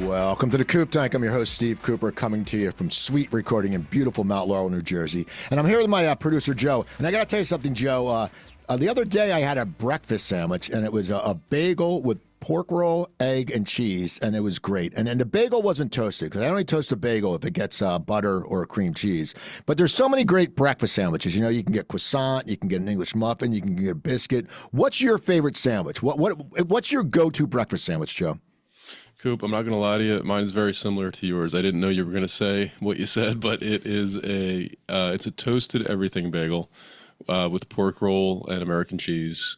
Welcome to the Coop Tank. I'm your host, Steve Cooper, coming to you from SuiteRecording in beautiful Mount Laurel, New Jersey. And I'm here with my producer, Joe. And I got to tell you something, Joe. The other day I had a breakfast sandwich, and it was a bagel with pork roll, egg, and cheese, and it was great. And then the bagel wasn't toasted, because I only toast a bagel if it gets butter or cream cheese. But there's so many great breakfast sandwiches. You know, you can get croissant, you can get an English muffin, you can get a biscuit. What's your favorite sandwich? What's your go-to breakfast sandwich, Joe? Coop, I'm not going to lie to you. Mine is very similar to yours. I didn't know you were going to say what you said, but it is it's a toasted everything bagel with pork roll and American cheese,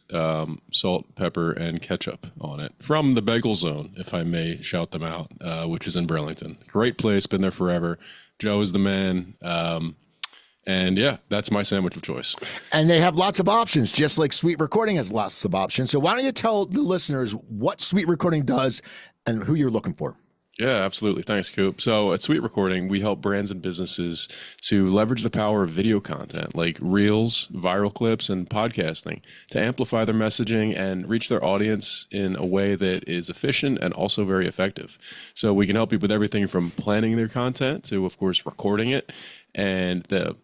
salt, pepper, and ketchup on it. From the Bagel Zone, if I may shout them out, which is in Burlington. Great place, been there forever. Joe is the man. And yeah, that's my sandwich of choice. And they have lots of options, just like SuiteRecording has lots of options. So why don't you tell the listeners what SuiteRecording does and who you're looking for? Yeah, absolutely. Thanks, Coop. So at SuiteRecording, we help brands and businesses to leverage the power of video content like Reels, viral clips, and podcasting to amplify their messaging and reach their audience in a way that is efficient and also very effective. So we can help you with everything from planning their content to, of course, recording it and the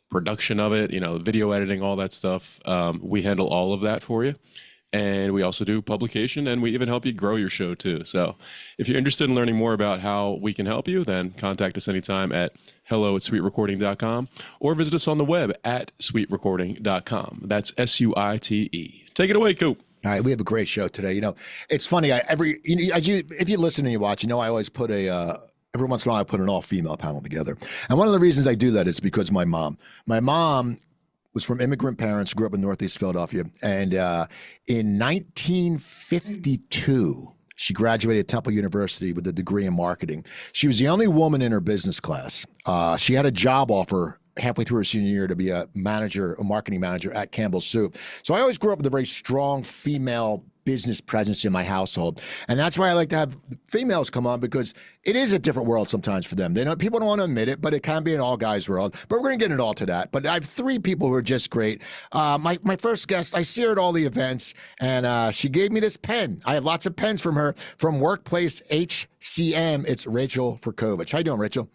production of it, video editing, all that stuff. We handle all of that for you. And we also do publication, and we even help you grow your show too. So if you're interested in learning more about how we can help you, then contact us anytime at hello@suiterecording.com or visit us on the web at suiterecording.com. That's SUITE. Take it away, Coop. All right, we have a great show today. You know, it's funny. If you listen and you watch, I always put every once in a while I put an all-female panel together. And one of the reasons I do that is because of my mom. My mom was from immigrant parents, grew up in Northeast Philadelphia. And in 1952, she graduated Temple University with a degree in marketing. She was the only woman in her business class. She had a job offer halfway through her senior year to be a marketing manager at Campbell's Soup. So I always grew up with a very strong female business presence in my household. And that's why I like to have females come on, because it is a different world sometimes for them. People don't want to admit it, but it can be an all guys world. But we're going to get into all to that. But I have three people who are just great. My first guest, I see her at all the events, and she gave me this pen. I have lots of pens from her, from Workplace HCM. It's Rachel Frkovich. How you doing, Rachel?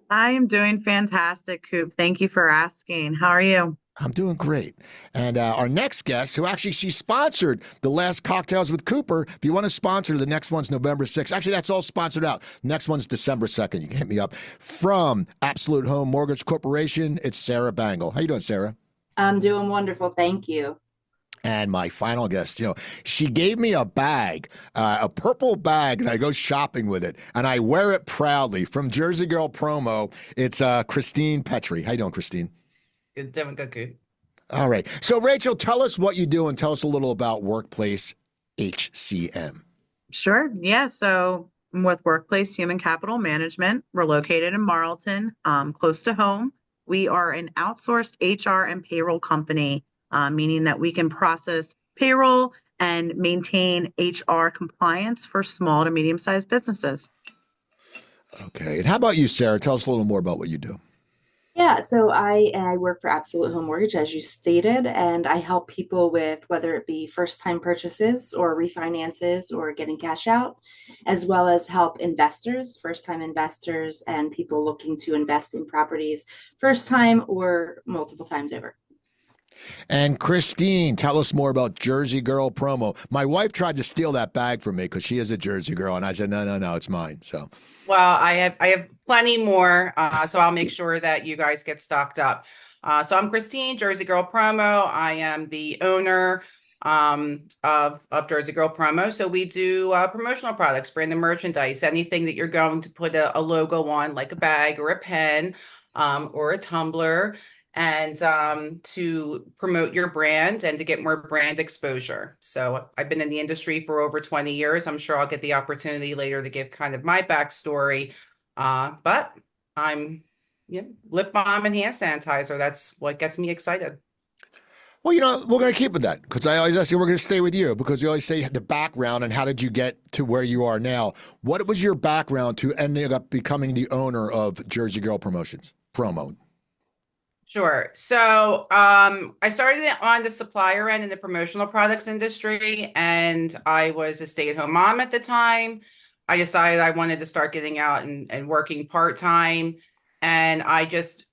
I am doing fantastic, Coop. Thank you for asking. How are you? I'm doing great. And our next guest, who actually she sponsored the last Cocktails with Cooper. If you want to sponsor, the next one's November 6th. Actually, that's all sponsored out. Next one's December 2nd. You can hit me up. From Absolute Home Mortgage Corporation, it's Sarah Bangle. How you doing, Sarah? I'm doing wonderful. Thank you. And my final guest, she gave me a bag, a purple bag, and I go shopping with it, and I wear it proudly. From Jersey Girl Promo, it's Christine Petre. How you doing, Christine? Good, doing good. All right. So, Rachel, tell us what you do and tell us a little about Workplace HCM. Sure. Yeah. So I'm with Workplace Human Capital Management. We're located in Marlton, close to home. We are an outsourced HR and payroll company, meaning that we can process payroll and maintain HR compliance for small to medium-sized businesses. Okay. And how about you, Sarah? Tell us a little more about what you do. Yeah, so I work for Absolute Home Mortgage, as you stated, and I help people with whether it be first-time purchases or refinances or getting cash out, as well as help investors, first-time investors, and people looking to invest in properties first time or multiple times over. And Christine, tell us more about Jersey Girl Promo. My wife tried to steal that bag from me because she is a Jersey girl, and I said, no, it's mine. So, Well, I have plenty more, so I'll make sure that you guys get stocked up. So I'm Christine, Jersey Girl Promo. I am the owner of Jersey Girl Promo. So we do promotional products, branded merchandise, anything that you're going to put a logo on, like a bag or a pen or a tumbler, and to promote your brand and to get more brand exposure. So I've been in the industry for over 20 years. I'm sure I'll get the opportunity later to give kind of my backstory. But I'm lip balm and hand sanitizer. That's what gets me excited. Well, we're going to keep with that, because I always say we're going to stay with you, because you always say the background and how did you get to where you are now? What was your background to ending up becoming the owner of Jersey Girl Promo? Sure. So I started on the supplier end in the promotional products industry, and I was a stay-at-home mom at the time. I decided I wanted to start getting out and working part-time. And I just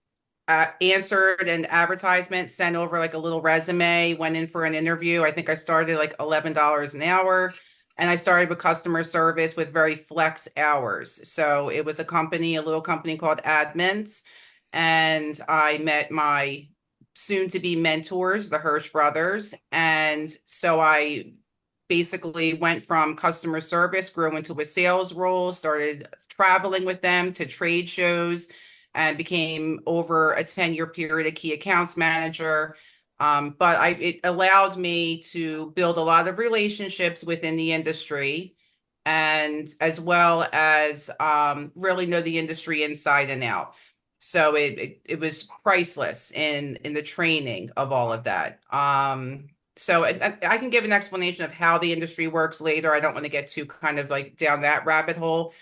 answered an advertisement, sent over like a little resume, went in for an interview. I think I started like $11 an hour. And I started with customer service with very flex hours. So it was a little company called Admins. And I met my soon to be mentors, the Hirsch brothers. And so I basically went from customer service, grew into a sales role, started traveling with them to trade shows, and became over a 10-year period a key accounts manager. But it allowed me to build a lot of relationships within the industry, and as well as really know the industry inside and out. So it was priceless in the training of all of that. So I can give an explanation of how the industry works later. I don't want to get too kind of like down that rabbit hole.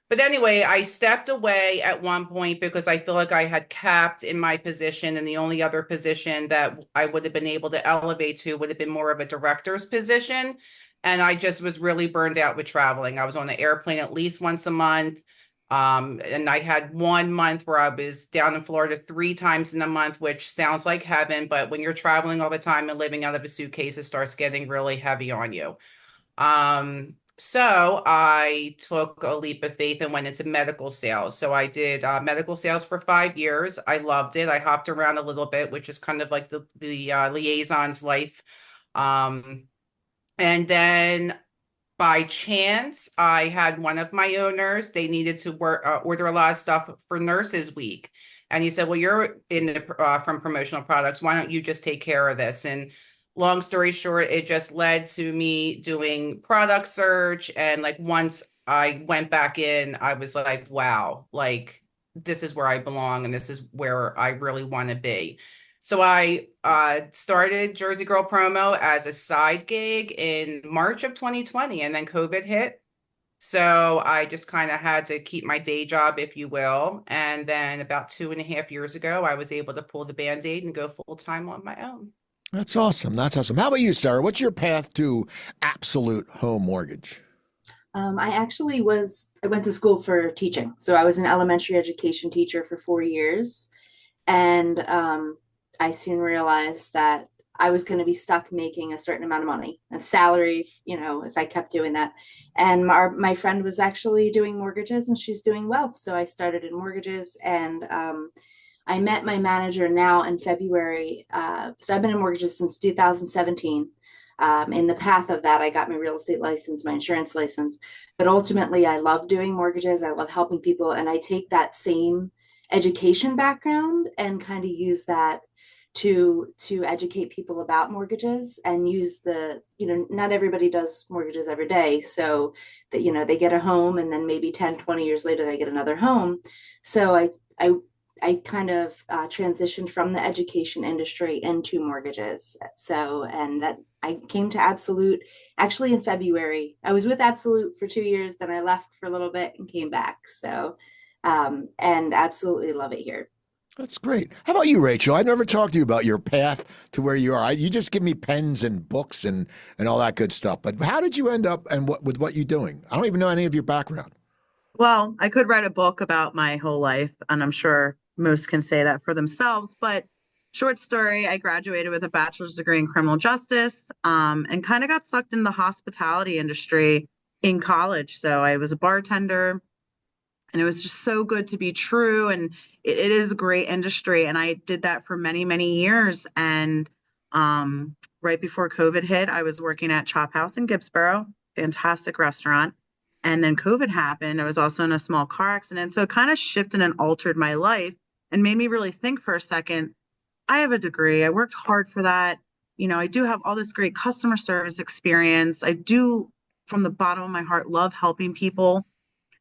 But anyway, I stepped away at one point because I feel like I had capped in my position, and the only other position that I would have been able to elevate to would have been more of a director's position. And I just was really burned out with traveling. I was on the airplane at least once a month. And I had 1 month where I was down in Florida 3 times in a month, which sounds like heaven. But when you're traveling all the time and living out of a suitcase, it starts getting really heavy on you. So I took a leap of faith and went into medical sales. So I did medical sales for 5 years. I loved it. I hopped around a little bit, which is kind of like the liaison's life. And then by chance, I had one of my owners. They needed to order a lot of stuff for Nurses Week. And he said, well, you're from promotional products. Why don't you just take care of this? And long story short, it just led to me doing product search. And like once I went back in, I was like, wow, like this is where I belong and this is where I really want to be. So I started Jersey Girl Promo as a side gig in March of 2020, and then COVID hit. So I just kind of had to keep my day job, if you will. And then about 2.5 years ago, I was able to pull the Band-Aid and go full time on my own. That's awesome. That's awesome. How about you, Sarah? What's your path to absolute home mortgage? I went to school for teaching. So I was an elementary education teacher for 4 years. And I soon realized that I was going to be stuck making a certain amount of money, a salary, if I kept doing that. And my friend was actually doing mortgages and she's doing well. So I started in mortgages, and I met my manager now in February. So I've been in mortgages since 2017. In the path of that, I got my real estate license, my insurance license. But ultimately, I love doing mortgages. I love helping people. And I take that same education background and kind of use that to educate people about mortgages, and use not everybody does mortgages every day. So that, they get a home and then maybe 10, 20 years later, they get another home. So I kind of transitioned from the education industry into mortgages. So, and that I came to Absolute actually in February. I was with Absolute for 2 years, then I left for a little bit and came back. So, and absolutely love it here. That's great. How about you, Rachel? I've never talked to you about your path to where you are. You just give me pens and books and all that good stuff. But how did you end up with what you're doing? I don't even know any of your background. Well, I could write a book about my whole life, and I'm sure most can say that for themselves. But short story, I graduated with a bachelor's degree in criminal justice, and kind of got sucked in the hospitality industry in college. So I was a bartender, and it was just so good to be true. And it is a great industry. And I did that for many, many years. And right before COVID hit, I was working at Chop House in Gibbsboro, fantastic restaurant. And then COVID happened. I was also in a small car accident. So it kind of shifted and altered my life and made me really think for a second. I have a degree. I worked hard for that. I do have all this great customer service experience. I do, from the bottom of my heart, love helping people.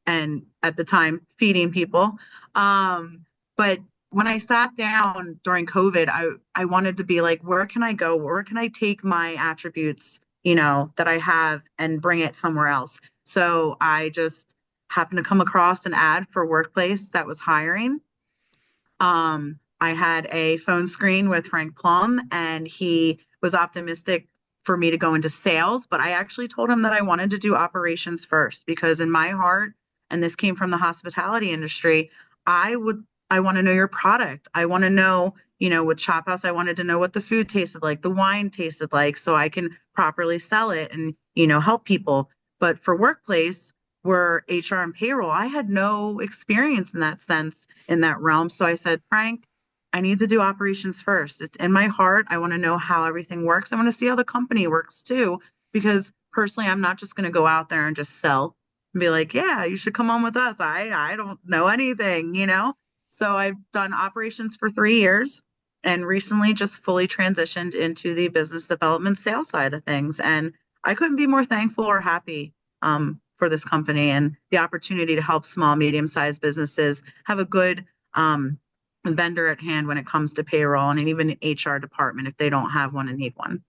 And at the time, feeding people. But when I sat down during COVID, I wanted to be like, where can I go? Where can I take my attributes, that I have and bring it somewhere else? So I just happened to come across an ad for Workplace that was hiring. I had a phone screen with Frank Plum, and he was optimistic for me to go into sales, but I actually told him that I wanted to do operations first because in my heart, and this came from the hospitality industry, I want to know your product. I want to know, with Chop House, I wanted to know what the food tasted like, the wine tasted like, so I can properly sell it and, help people. But for workplace, where HR and payroll, I had no experience in that sense, in that realm. So I said, Frank, I need to do operations first. It's in my heart. I want to know how everything works. I want to see how the company works too, because personally, I'm not just going to go out there and just sell and be like, yeah, you should come on with us. I don't know anything. So I've done operations for 3 years and recently just fully transitioned into the business development sales side of things. And I couldn't be more thankful or happy for this company and the opportunity to help small, medium-sized businesses have a good vendor at hand when it comes to payroll and even HR department if they don't have one and need one.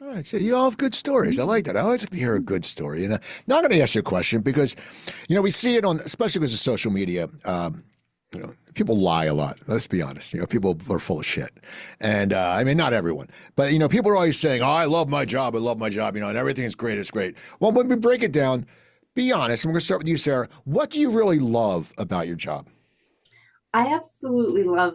All right, so you all have good stories. I like that. I always like to hear a good story. Now I'm going to ask you a question because, we see it on, especially because of social media. People lie a lot. Let's be honest. People are full of shit. And I mean, not everyone, but people are always saying, "Oh, I love my job. I love my job." And everything is great. It's great. Well, when we break it down, be honest. I'm going to start with you, Sarah. What do you really love about your job? I absolutely love,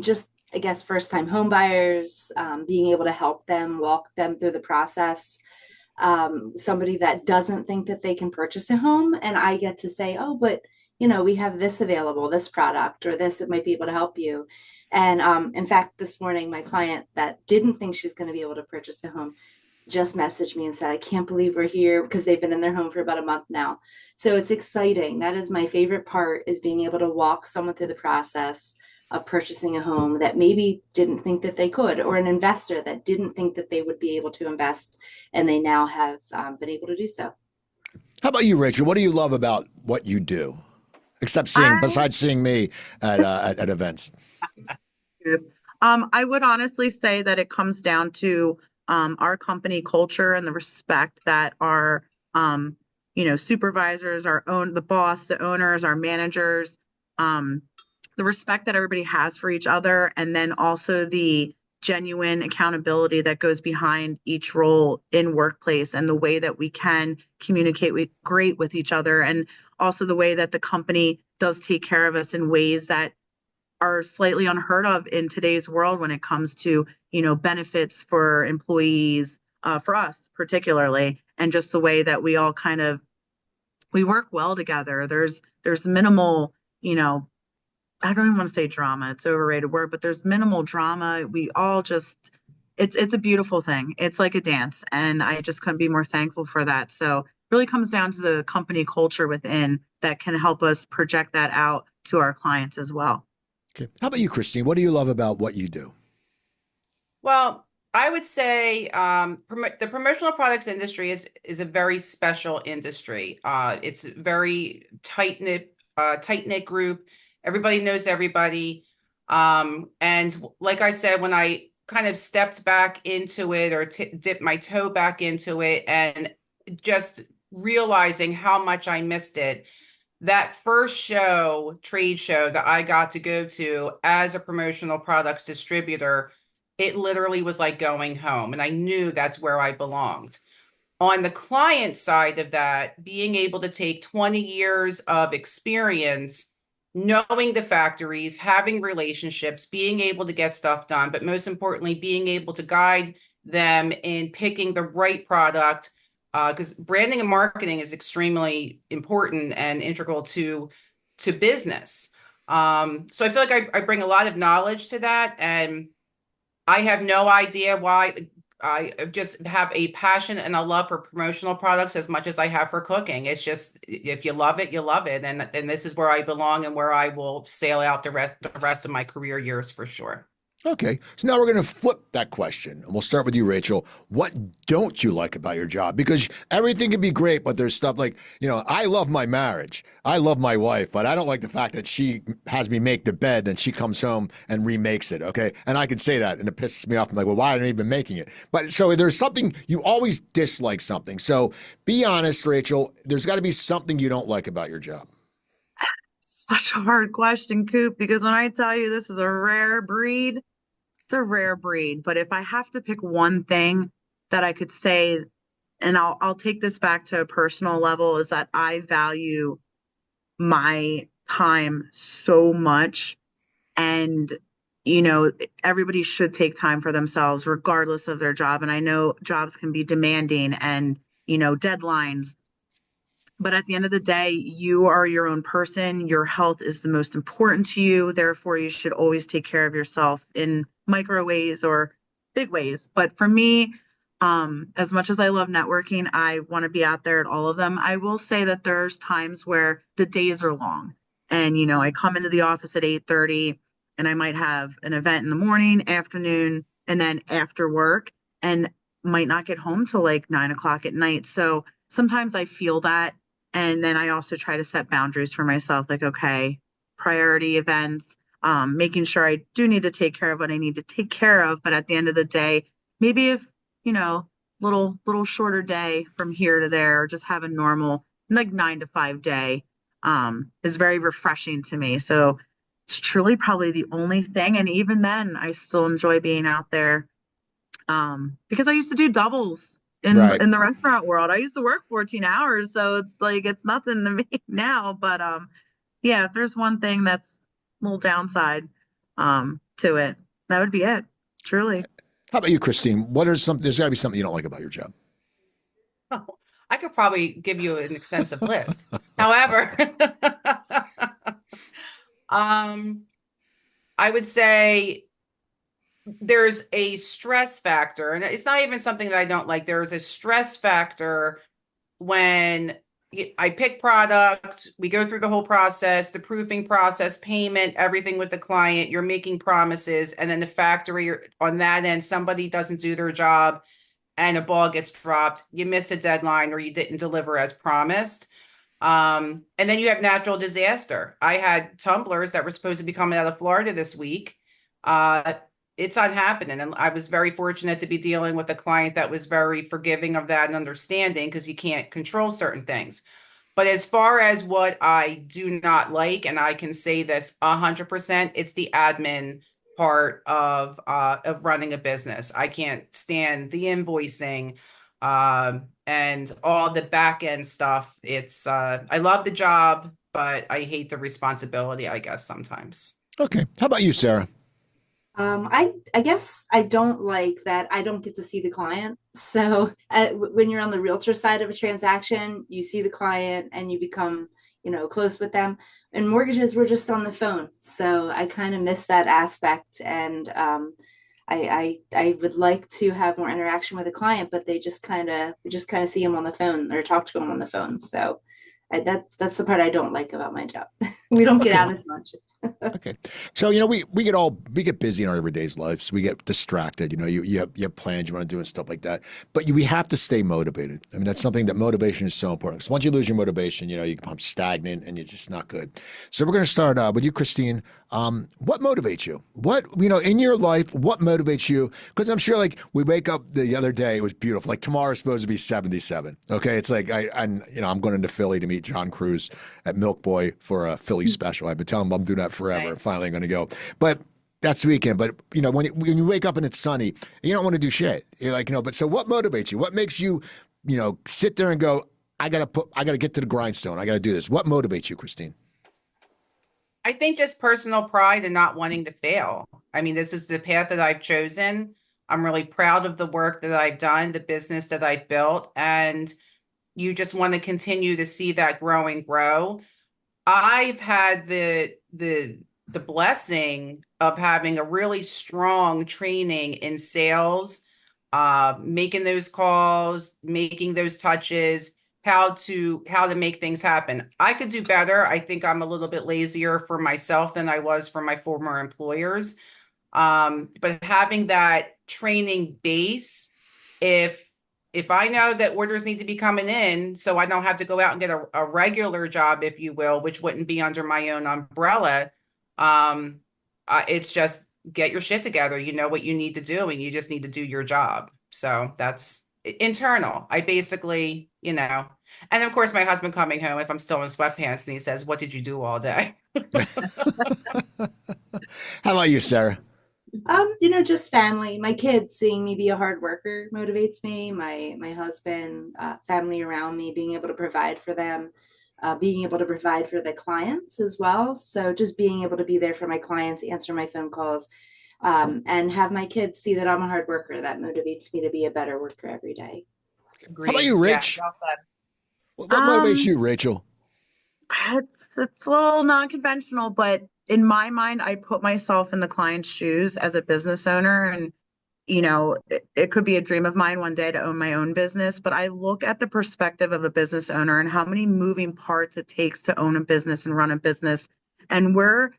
just, I guess, first-time home buyers, being able to help them, walk them through the process. Somebody that doesn't think that they can purchase a home, and I get to say, oh, but we have this available, this product, or this, it might be able to help you. And in fact, this morning, my client that didn't think she was going to be able to purchase a home just messaged me and said, I can't believe we're here, because they've been in their home for about a month now. So it's exciting. That is my favorite part, is being able to walk someone through the process of purchasing a home that maybe didn't think that they could, or an investor that didn't think that they would be able to invest, and they now have been able to do so. How about you, Rachel? What do you love about what you do? Besides seeing me at events. I would honestly say that it comes down to our company culture and the respect that our supervisors, the boss, the owners, our managers, the respect that everybody has for each other, and then also the genuine accountability that goes behind each role in workplace, and the way that we can communicate great with each other, and also the way that the company does take care of us in ways that are slightly unheard of in today's world when it comes to, benefits for employees, for us particularly, and just the way that we all we work well together. There's minimal, I don't even want to say drama, it's an overrated word, but there's minimal drama. We all just, it's a beautiful thing. It's like a dance, and I just couldn't be more thankful for that. So really comes down to the company culture within that can help us project that out to our clients as well. Okay. How about you, Christine? What do you love about what you do? Well, I would say the promotional products industry is a very special industry. It's a very tight-knit group. Everybody knows everybody. And like I said, when I kind of stepped back into it, or dipped my toe back into it, and just realizing how much I missed it, that first trade show that I got to go to as a promotional products distributor, it literally was like going home, and I knew that's where I belonged. On the client side of that, being able to take 20 years of experience, knowing the factories, having relationships, being able to get stuff done, but most importantly, being able to guide them in picking the right product, because branding and marketing is extremely important and integral to business. So I feel like I bring a lot of knowledge to that, and I have no idea why. I just have a passion and a love for promotional products as much as I have for cooking. It's just, if you love it, you love it. And this is where I belong, and where I will sail out the rest of my career years for sure. Okay. So now we're going to flip that question, and we'll start with you, Rachel. What don't you like about your job? Because everything can be great, but there's stuff like, I love my marriage. I love my wife, but I don't like the fact that she has me make the bed, then she comes home and remakes it. Okay. And I can say that, and it pisses me off. I'm like, well, why aren't I even making it? But so there's something, you always dislike something. So be honest, Rachel, there's got to be something you don't like about your job. Such a hard question, Coop, because when I tell you this is a rare breed, it's a rare breed. But if I have to pick one thing that I could say, and I'll take this back to a personal level, is that I value my time so much. And, everybody should take time for themselves, regardless of their job. And I know jobs can be demanding and, deadlines. But at the end of the day, you are your own person. Your health is the most important to you. Therefore, you should always take care of yourself in micro ways or big ways. But for me, as much as I love networking, I want to be out there at all of them. I will say that there's times where the days are long. And, I come into the office at 8:30 and I might have an event in the morning, afternoon, and then after work, and might not get home till like 9 o'clock at night. So sometimes I feel that. And then I also try to set boundaries for myself, like, okay, priority events, making sure I do need to take care of what I need to take care of. But at the end of the day, maybe if, little shorter day from here to there, or just have a normal, like 9 to 5 day, is very refreshing to me. So it's truly probably the only thing. And even then, I still enjoy being out there, because I used to do doubles Right. in the restaurant world. I used to work 14 hours, so it's like it's nothing to me now. But yeah, if there's one thing that's a little downside to it, that would be it. Truly. How about you, Christine? There's got to be something you don't like about your job. Oh, I could probably give you an extensive list. However, I would say there's a stress factor, and it's not even something that I don't like. There's a stress factor when I pick product, we go through the whole process, the proofing process, payment, everything with the client, you're making promises, and then the factory on that end, somebody doesn't do their job and a ball gets dropped, you miss a deadline or you didn't deliver as promised. And then you have natural disaster. I had tumblers that were supposed to be coming out of Florida this week. It's not happening. And I was very fortunate to be dealing with a client that was very forgiving of that and understanding, because you can't control certain things. But as far as what I do not like, and I can say this 100%, it's the admin part of running a business. I can't stand the invoicing and all the back end stuff. It's I love the job, but I hate the responsibility, I guess, sometimes. Okay. How about you, Sarah? I guess I don't like that I don't get to see the client. So when you're on the realtor side of a transaction, you see the client and you become, close with them. And mortgages, we're just on the phone. So I kind of miss that aspect. And I would like to have more interaction with a client, but we just kind of see them on the phone or talk to them on the phone. So that's the part I don't like about my job. We don't get Okay. out as much. Okay. So, we get busy in our everyday lives. We get distracted. You have plans you want to do and stuff like that. But we have to stay motivated. I mean, that's something that motivation is so important. Because once you lose your motivation, you become stagnant and it's just not good. So we're going to start with you, Christine. What motivates you? What, in your life, what motivates you? Because I'm sure, like, we wake up the other day, it was beautiful. Like, tomorrow's supposed to be 77. Okay. It's like, I'm going into Philly to meet John Cruz at Milk Boy for a Philly special. I've been telling him I'm doing that forever. Nice. Finally, I'm going to go. But that's the weekend. But, when you wake up and it's sunny, you don't want to do shit. You're like, but so what motivates you? What makes you, sit there and go, I got to get to the grindstone. I got to do this. What motivates you, Christine? I think just personal pride and not wanting to fail. I mean, this is the path that I've chosen. I'm really proud of the work that I've done, the business that I've built, and you just want to continue to see that grow. I've had the blessing of having a really strong training in sales, making those calls, making those touches, how to make things happen. I could do better. I think I'm a little bit lazier for myself than I was for my former employers. But having that training base, if I know that orders need to be coming in, so I don't have to go out and get a regular job, if you will, which wouldn't be under my own umbrella, it's just get your shit together. You know what you need to do, and you just need to do your job. So that's internal. I basically, and of course my husband coming home if I'm still in sweatpants and he says, "What did you do all day?" How about you, Sarah? Just family. My kids seeing me be a hard worker motivates me. My husband, family around me, being able to provide for them, being able to provide for the clients as well. So just being able to be there for my clients, answer my phone calls, and have my kids see that I'm a hard worker. That motivates me to be a better worker every day. How about Agreed. you, Yeah, Rich? well said. What motivates Um, you, Rachel? it's a little non-conventional, but in my mind, I put myself in the client's shoes as a business owner, and it could be a dream of mine one day to own my own business, but I look at the perspective of a business owner and how many moving parts it takes to own a business and run a business. And we're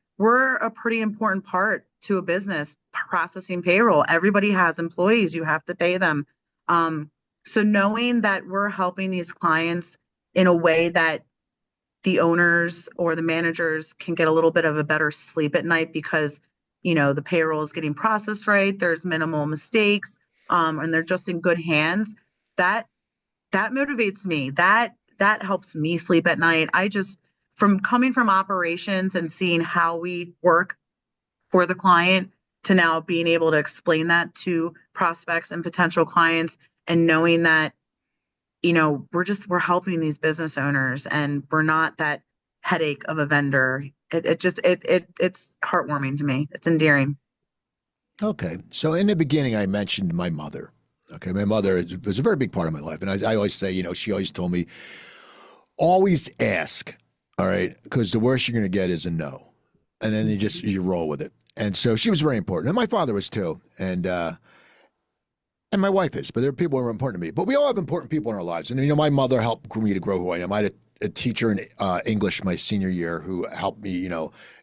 a pretty important part to a business, processing payroll. Everybody has employees, you have to pay them. So knowing that we're helping these clients in a way that the owners or the managers can get a little bit of a better sleep at night because the payroll is getting processed right, there's minimal mistakes, and they're just in good hands. That that motivates me. That helps me sleep at night. I just, from coming from operations and seeing how we work for the client to now being able to explain that to prospects and potential clients, and knowing that we're helping these business owners and we're not that headache of a vendor. It's heartwarming to me. It's endearing. Okay. So in the beginning, I mentioned my mother. Okay. My mother was a very big part of my life. And I always say, she always told me, always ask. All right. Because the worst you're going to get is a no. And then you roll with it. And so she was very important. And my father was too. And my wife is, but there are people who are important to me. But we all have important people in our lives. And, my mother helped me to grow who I am. I had a teacher in English my senior year who helped me,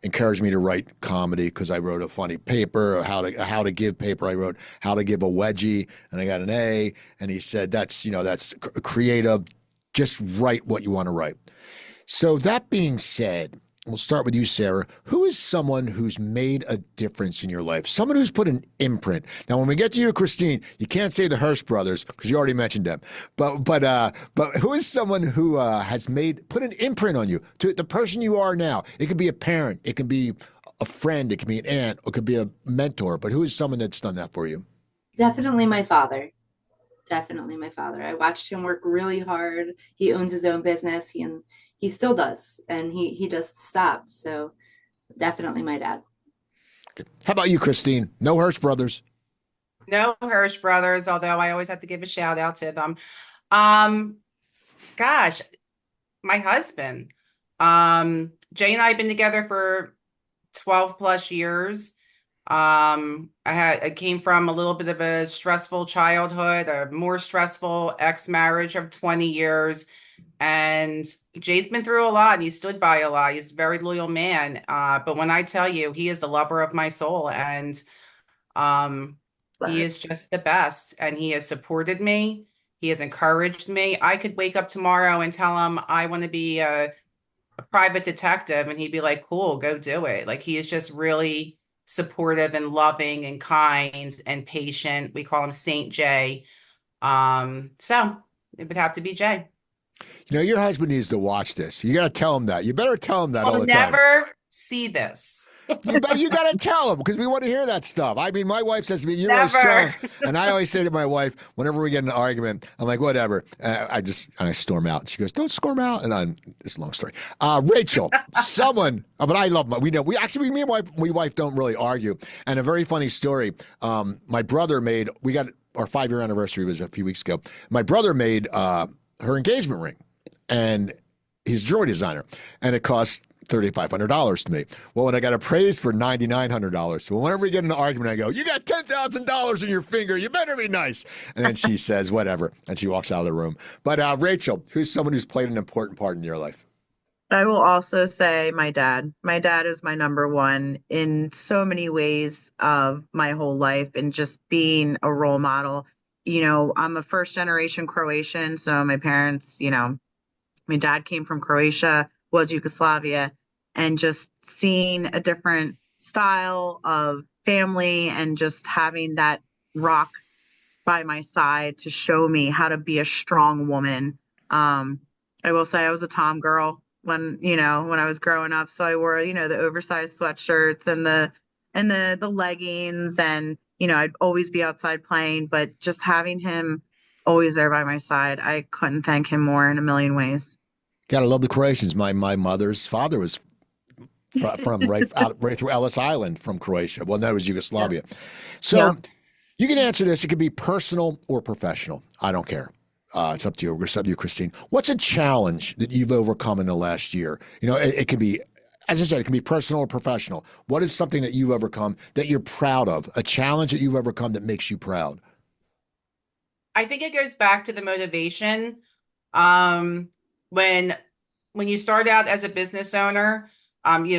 encouraged me to write comedy because I wrote a funny paper, how to give paper. I wrote how to give a wedgie, and I got an A. And he said, that's creative. Just write what you want to write. So that being said, we'll start with you, Sarah. Who is someone who's made a difference in your life? Someone who's put an imprint. Now, when we get to you, Christine, you can't say the Hearst brothers because you already mentioned them. But who is someone who has put an imprint on you, to the person you are now? It could be a parent, it could be a friend, it could be an aunt, or it could be a mentor. But who is someone that's done that for you? Definitely my father. Definitely my father. I watched him work really hard. He owns his own business. He still does, and he doesn't stop. So definitely my dad. How about you, Christine? No Hearst brothers. No Hirsch brothers, although I always have to give a shout out to them. Um, Gosh, my husband. Jay and I have been together for 12 plus years. I came from a little bit of a stressful childhood, a more stressful ex-marriage of 20 years. And Jay's been through a lot and he stood by a lot. He's a very loyal man. But when I tell you, he is the lover of my soul, and um, he But is just the best, and he has supported me. He has encouraged me. I could wake up tomorrow and tell him I want to be a private detective, and he'd be like, cool, go do it. Like, he is just really supportive and loving and kind and patient. We call him Saint Jay. So it would have to be Jay. Your husband needs to watch this. You got to tell him that. You better tell him that all I'll the time. never see this. You got to tell him because we want to hear that stuff. I mean, my wife says to me, "You're really Never. strong," and I always say to my wife, whenever we get in an argument, I'm like, "Whatever." I storm out. She goes, "Don't storm out." And it's a long story. Rachel, but I love we know me and my wife don't really argue. And a very funny story. My brother we got our 5-year anniversary was a few weeks ago. My brother made her engagement ring, and he's a jewelry designer, and it cost $3,500 to me. Well, when I got appraised for $9,900, so whenever we get in an argument, I go, "You got $10,000 in your finger. You better be nice." And then she says, "Whatever," and she walks out of the room. But Rachel, who's someone who's played an important part in your life? I will also say my dad. My dad is my number one in so many ways of my whole life, and just being a role model. I'm a first generation Croatian, so my parents, my dad came from Croatia, was Yugoslavia, and just seeing a different style of family and just having that rock by my side to show me how to be a strong woman. I will say I was a tom girl when I was growing up. So I wore, the oversized sweatshirts and the leggings, and I'd always be outside playing, but just having him always there by my side, I couldn't thank him more in a million ways. Gotta love the Croatians. My mother's father was from right through Ellis Island from Croatia. Well, that was Yugoslavia. So Yeah. you can answer this. It could be personal or professional. I don't care. It's up to you. It's up to you, Christine. What's a challenge that you've overcome in the last year? It can be, as I said, it can be personal or professional. What is something that you've overcome that you're proud of? A challenge that you've overcome that makes you proud? I think it goes back to the motivation. When you start out as a business owner,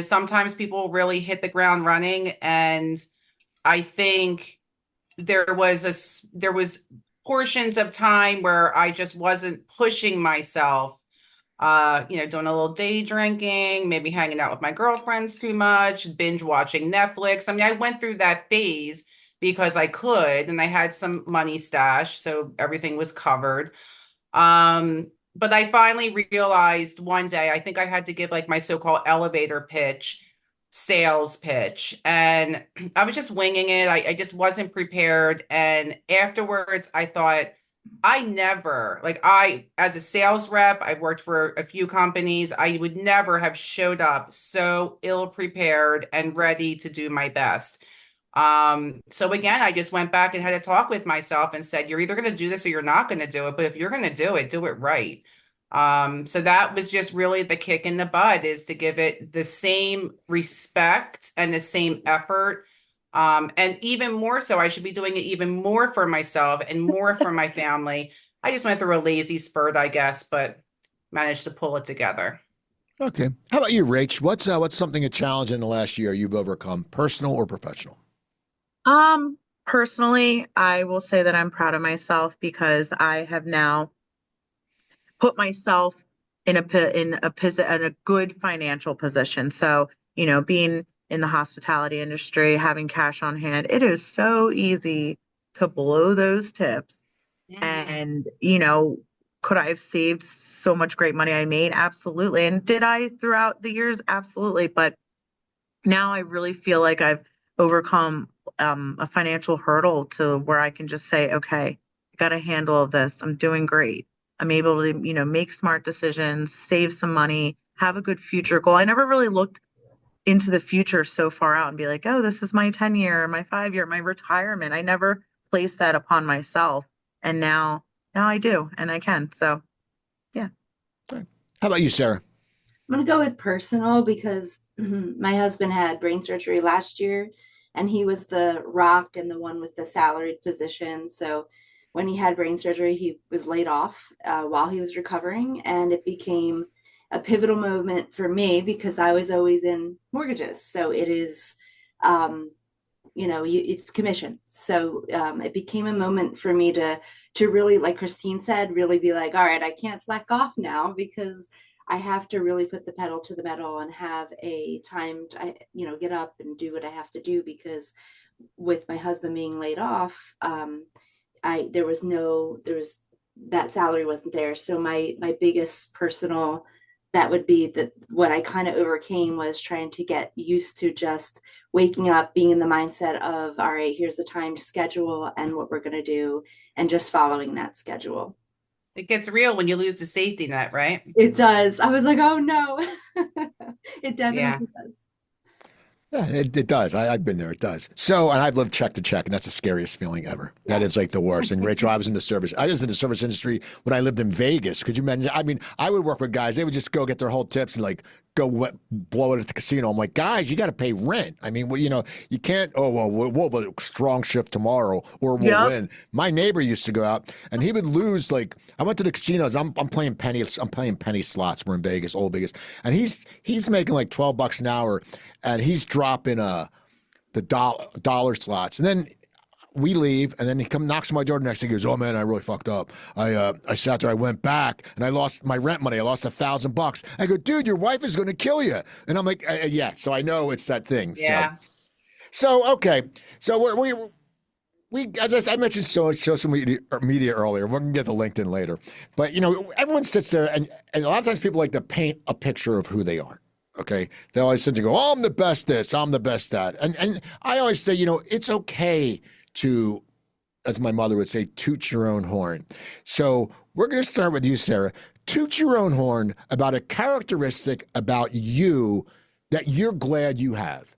sometimes people really hit the ground running, and I think there was portions of time where I just wasn't pushing myself. Doing a little day drinking, maybe hanging out with my girlfriends too much, binge watching Netflix. I mean, I went through that phase because I could, and I had some money stashed, so everything was covered. But I finally realized one day, I think I had to give like my so-called elevator pitch, sales pitch, and I was just winging it. I just wasn't prepared. And afterwards, I thought, as a sales rep, I worked for a few companies. I would never have showed up so ill prepared and ready to do my best. So again, I just went back and had a talk with myself and said, you're either going to do this or you're not going to do it. But if you're going to do it right. So that was just really the kick in the butt, is to give it the same respect and the same effort. And even more so, I should be doing it even more for myself and more for my family. I just went through a lazy spurt, I guess, but managed to pull it together. Okay. How about you, Rach? What's a challenge in the last year you've overcome, personal or professional? Personally, I will say that I'm proud of myself because I have now put myself in a good financial position. So, being in the hospitality industry, having cash on hand, it is so easy to blow those tips. Mhm. And, could I have saved so much great money I made? Absolutely. And did I throughout the years? Absolutely. But now I really feel like I've overcome a financial hurdle to where I can just say, okay, I got a handle of this. I'm doing great. I'm able to, make smart decisions, save some money, have a good future goal. I never really looked into the future so far out and be like, oh, this is my 10-year, my 5-year, my retirement. I never placed that upon myself. And now I do, and I can. So, yeah. How about you, Sarah? I'm going to go with personal because my husband had brain surgery last year, and he was the rock and the one with the salaried position. So when he had brain surgery, he was laid off while he was recovering, and it became a pivotal moment for me because I was always in mortgages. So it is, it's commission. So it became a moment for me to really, like Christine said, really be like, all right, I can't slack off now because I have to really put the pedal to the metal and have a time to, get up and do what I have to do, because with my husband being laid off, that salary wasn't there. So my biggest personal, that would be what I kind of overcame was trying to get used to just waking up, being in the mindset of, all right, here's the time schedule and what we're going to do, and just following that schedule. It gets real when you lose the safety net, right? It does. I was like, oh no. It definitely does. Yeah, it does. I've been there. It does. So, and I've lived check to check, and that's the scariest feeling ever. That is like the worst. And Rachel, I was in the service industry when I lived in Vegas. Could you imagine? I mean, I would work with guys. They would just go get their whole tips and like go blow it at the casino. I'm like, guys, you got to pay rent. I mean, you can't. Oh well, we'll have a strong shift tomorrow, or we'll win. My neighbor used to go out, and he would lose. Like, I went to the casinos. I'm playing penny slots. We're in Vegas, old Vegas, and he's making like $12 an hour, and he's dropping the dollar slots, and then we leave, and then he knocks on my door the next day. He goes, "Oh man, I really fucked up. I sat there. I went back, and I lost my rent money. I lost $1,000." I go, "Dude, your wife is going to kill you." And I'm like, "Yeah." So I know it's that thing. Yeah. So okay. So we as I mentioned social media earlier. We're gonna get to LinkedIn later, but everyone sits there, and a lot of times people like to paint a picture of who they are. Okay. They always sit there and go, oh, I'm the best this, I'm the best that. And I always say, it's okay to, as my mother would say, toot your own horn. So we're going to start with you, Sarah. Toot your own horn about a characteristic about you that you're glad you have.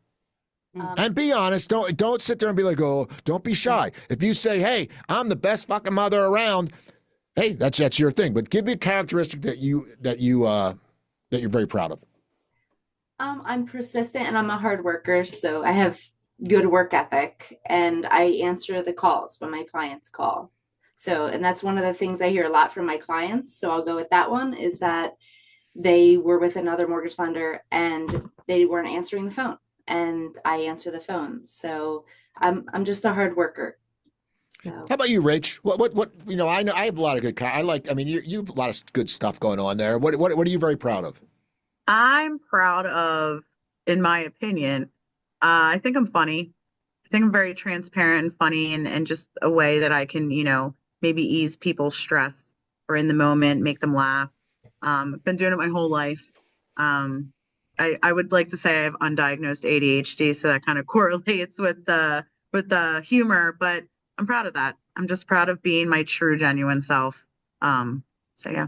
And be honest. Don't sit there and be like, oh, don't be shy. If you say, hey, I'm the best fucking mother around, hey, that's your thing. But give me a characteristic that you're very proud of. I'm persistent and I'm a hard worker, so I have good work ethic and I answer the calls when my clients call. So, and that's one of the things I hear a lot from my clients. So I'll go with that one is that they were with another mortgage lender and they weren't answering the phone and I answer the phone. So I'm just a hard worker. So. How about you, Rach? What I know I have a lot of good. You have a lot of good stuff going on there. What are you very proud of? I'm proud of, in my opinion, I think I'm funny. I think I'm very transparent and funny and just a way that I can, maybe ease people's stress or in the moment, make them laugh. I've been doing it my whole life. I would like to say I have undiagnosed ADHD, so that kind of correlates with the humor, but I'm proud of that. I'm just proud of being my true, genuine self. So yeah.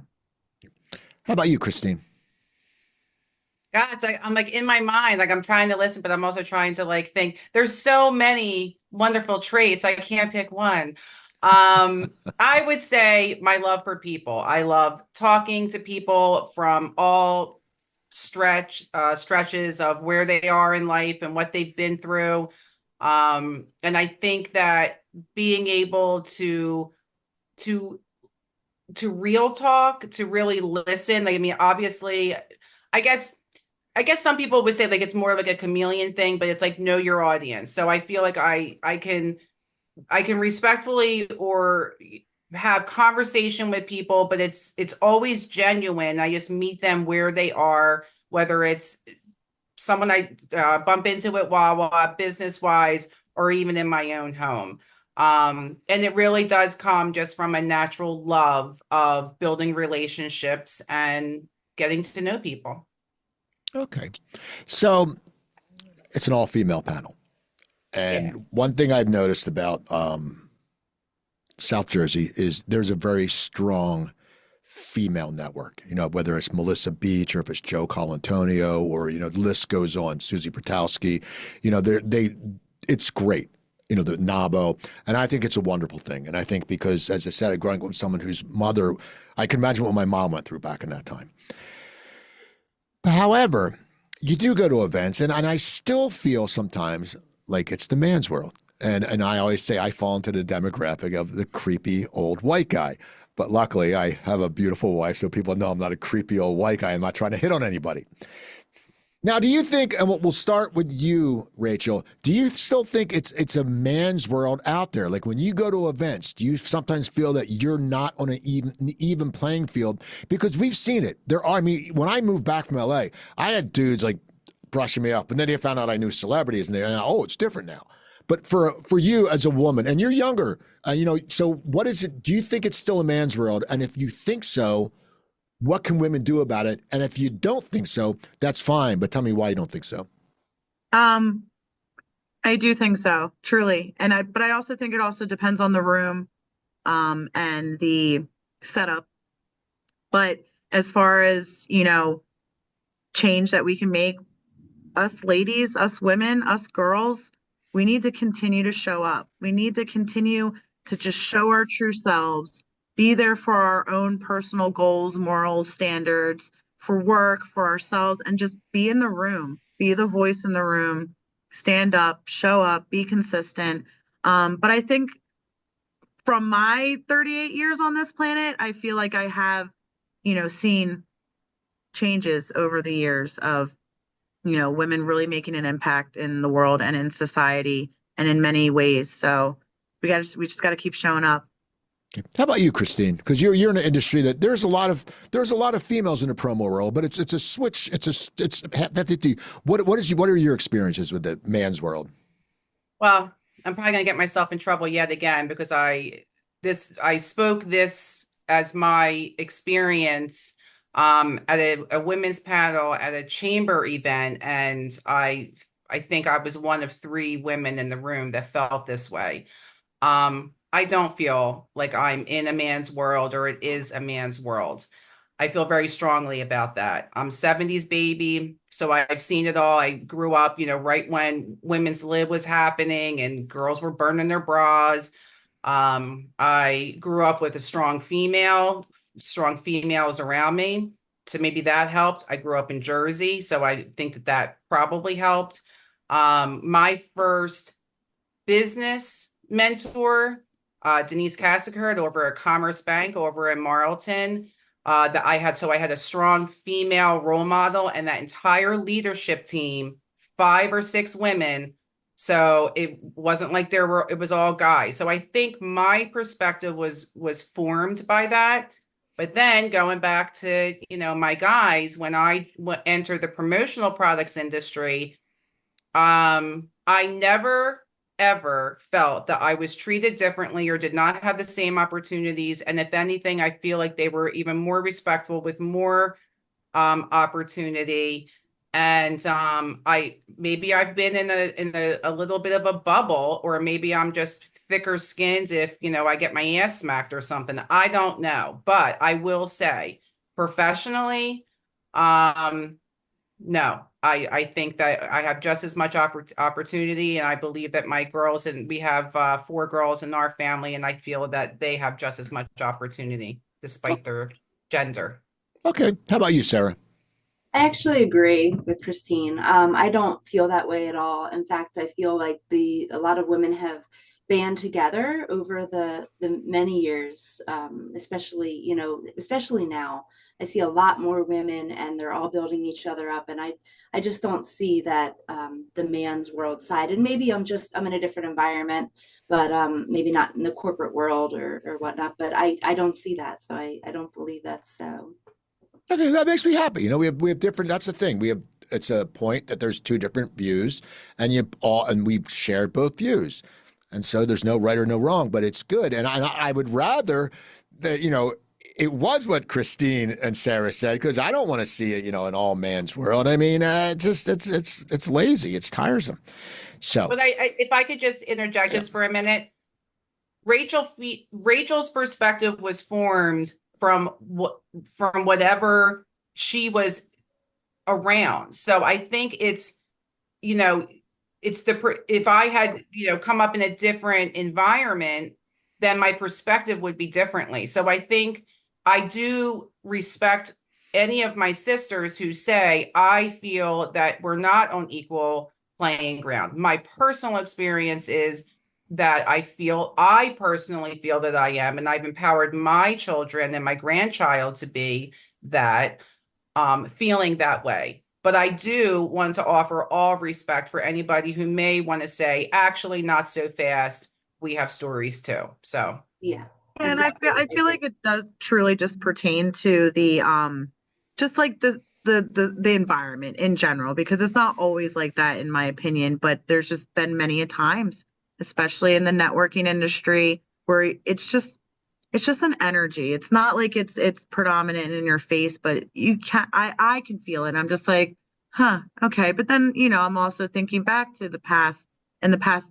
How about you, Christine? God, I'm like in my mind, like I'm trying to listen, but I'm also trying to like think. There's so many wonderful traits. I can't pick one. I would say my love for people. I love talking to people from all stretches of where they are in life and what they've been through. And I think that being able to real talk, to really listen. Like, I mean, obviously, I guess some people would say like it's more like a chameleon thing, but it's like know your audience. So I feel like I can respectfully or have conversation with people, but it's always genuine. I just meet them where they are, whether it's someone I bump into at Wawa, business wise, or even in my own home. And it really does come just from a natural love of building relationships and getting to know people. Okay. So it's an all-female panel. And one thing I've noticed about South Jersey is there's a very strong female network, whether it's Melissa Beach or if it's Joe Colantonio or, the list goes on, Susie Pertowski, it's great, the NABO. And I think it's a wonderful thing. And I think because, as I said, growing up with someone whose mother, I can imagine what my mom went through back in that time. However, you do go to events, and I still feel sometimes like it's the man's world. And I always say I fall into the demographic of the creepy old white guy. But luckily, I have a beautiful wife, so people know I'm not a creepy old white guy. I'm not trying to hit on anybody. Now, do you think, and we'll start with you, Rachel, do you still think it's a man's world out there? Like when you go to events, do you sometimes feel that you're not on an even playing field? Because we've seen it. When I moved back from LA, I had dudes like brushing me off, and then they found out I knew celebrities, and it's different now. But for you as a woman, and you're younger, so what is it? Do you think it's still a man's world? And if you think so, what can women do about it? And if you don't think so, that's fine. But tell me why you don't think so. I do think so, truly. But I also think it also depends on the room, and the setup. But as far as, change that we can make, us ladies, us women, us girls, we need to continue to show up. We need to continue to just show our true selves, be there for our own personal goals, morals, standards, for work, for ourselves, and just be in the room, be the voice in the room, stand up, show up, be consistent. But I think from my 38 years on this planet, I feel like I have, seen changes over the years of, women really making an impact in the world and in society and in many ways. So we just got to keep showing up. Okay. How about you, Christine? Because you're in an industry that there's a lot of females in the promo world, but it's a switch. It's 50. What are your experiences with the man's world? Well, I'm probably going to get myself in trouble yet again because I spoke this as my experience at a women's panel at a chamber event, and I think I was one of 3 women in the room that felt this way. I don't feel like I'm in a man's world or it is a man's world. I feel very strongly about that. I'm 70s baby, so I've seen it all. I grew up, right when women's lib was happening and girls were burning their bras. I grew up with a strong females around me. So maybe that helped. I grew up in Jersey, so I think that that probably helped. My first business mentor, Denise Cassicard over at Commerce Bank over in Marlton, so I had a strong female role model, and that entire leadership team, 5 or 6 women. So it wasn't like it was all guys. So I think my perspective was formed by that. But then going back to, my guys, when I entered the promotional products industry, I never ever felt that I was treated differently or did not have the same opportunities. And if anything, I feel like they were even more respectful with more opportunity. And I've been in a little bit of a bubble, or maybe I'm just thicker skinned if I get my ass smacked or something. I don't know, but I will say professionally, no, I think that I have just as much opportunity, and I believe that my girls, and we have 4 girls in our family, and I feel that they have just as much opportunity despite their gender. Okay. How about you, Sarah? I actually agree with Christine. I don't feel that way at all. In fact, I feel like a lot of women have band together over the many years, especially now. I see a lot more women, and they're all building each other up, and I just don't see that the man's world side. And maybe I'm in a different environment, but maybe not in the corporate world or whatnot, but I don't see that, so I don't believe that's so. Okay, that makes me happy. We have different. That's the thing. It's a point that there's 2 different views, and we've shared both views, and so there's no right or no wrong. But it's good, and I would rather that it was what Christine and Sarah said, because I don't want to see it, an all man's world. I mean, it's lazy, it's tiresome. So, but if I could just interject just for a minute, Rachel's perspective was formed from whatever she was around. So I think it's if I had come up in a different environment, then my perspective would be differently. So I think I do respect any of my sisters who say, I feel that we're not on equal playing ground. My personal experience is that I personally feel that I am, and I've empowered my children and my grandchild to be that, feeling that way. But I do want to offer all respect for anybody who may want to say, actually, not so fast. We have stories too. So, yeah. And I feel like it does truly just pertain to the just like the environment in general, because it's not always like that in my opinion, but there's just been many a times, especially in the networking industry, where it's just an energy. It's not like it's predominant in your face, but I can feel it. I'm just like, okay. But then, I'm also thinking back to the past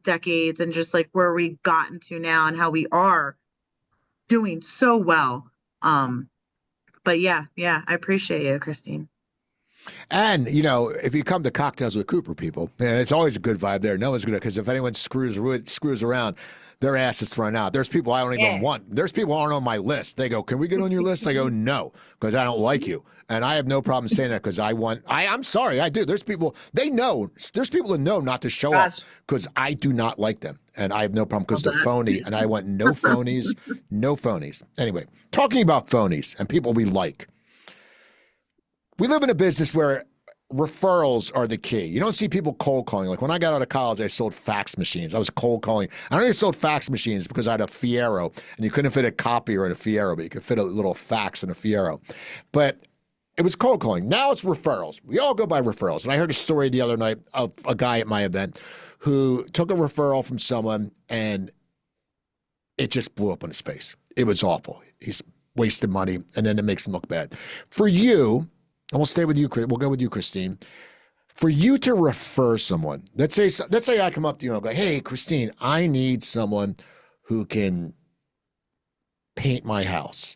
decades, and just like where we've gotten to now and how we are doing so well. But yeah, I appreciate you, Christine. And if you come to cocktails with Cooper people, and it's always a good vibe there. No one's gonna, because if anyone screws around, their ass is thrown out. There's people I don't even want. There's people who aren't on my list. They go, "Can we get on your list?" I go, "No," because I don't like you, and I have no problem saying that because I'm sorry, I do. There's people they know. There's people that know not to show up because I do not like them, and I have no problem because they're phony, and I want no phonies, no phonies. Anyway, talking about phonies and people we like. We live in a business where referrals are the key. You don't see people cold calling. Like when I got out of college, I sold fax machines. I was cold calling. I only sold fax machines because I had a Fiero, and you couldn't fit a copier in a Fiero, but you could fit a little fax in a Fiero. But it was cold calling. Now it's referrals. We all go by referrals. And I heard a story the other night of a guy at my event who took a referral from someone, and it just blew up in his face. It was awful. He's wasted money, and then it makes them look bad. For you, and we'll stay with you, we'll go with you, Christine. For you to refer someone, let's say I come up to you and I go, hey, Christine, I need someone who can paint my house.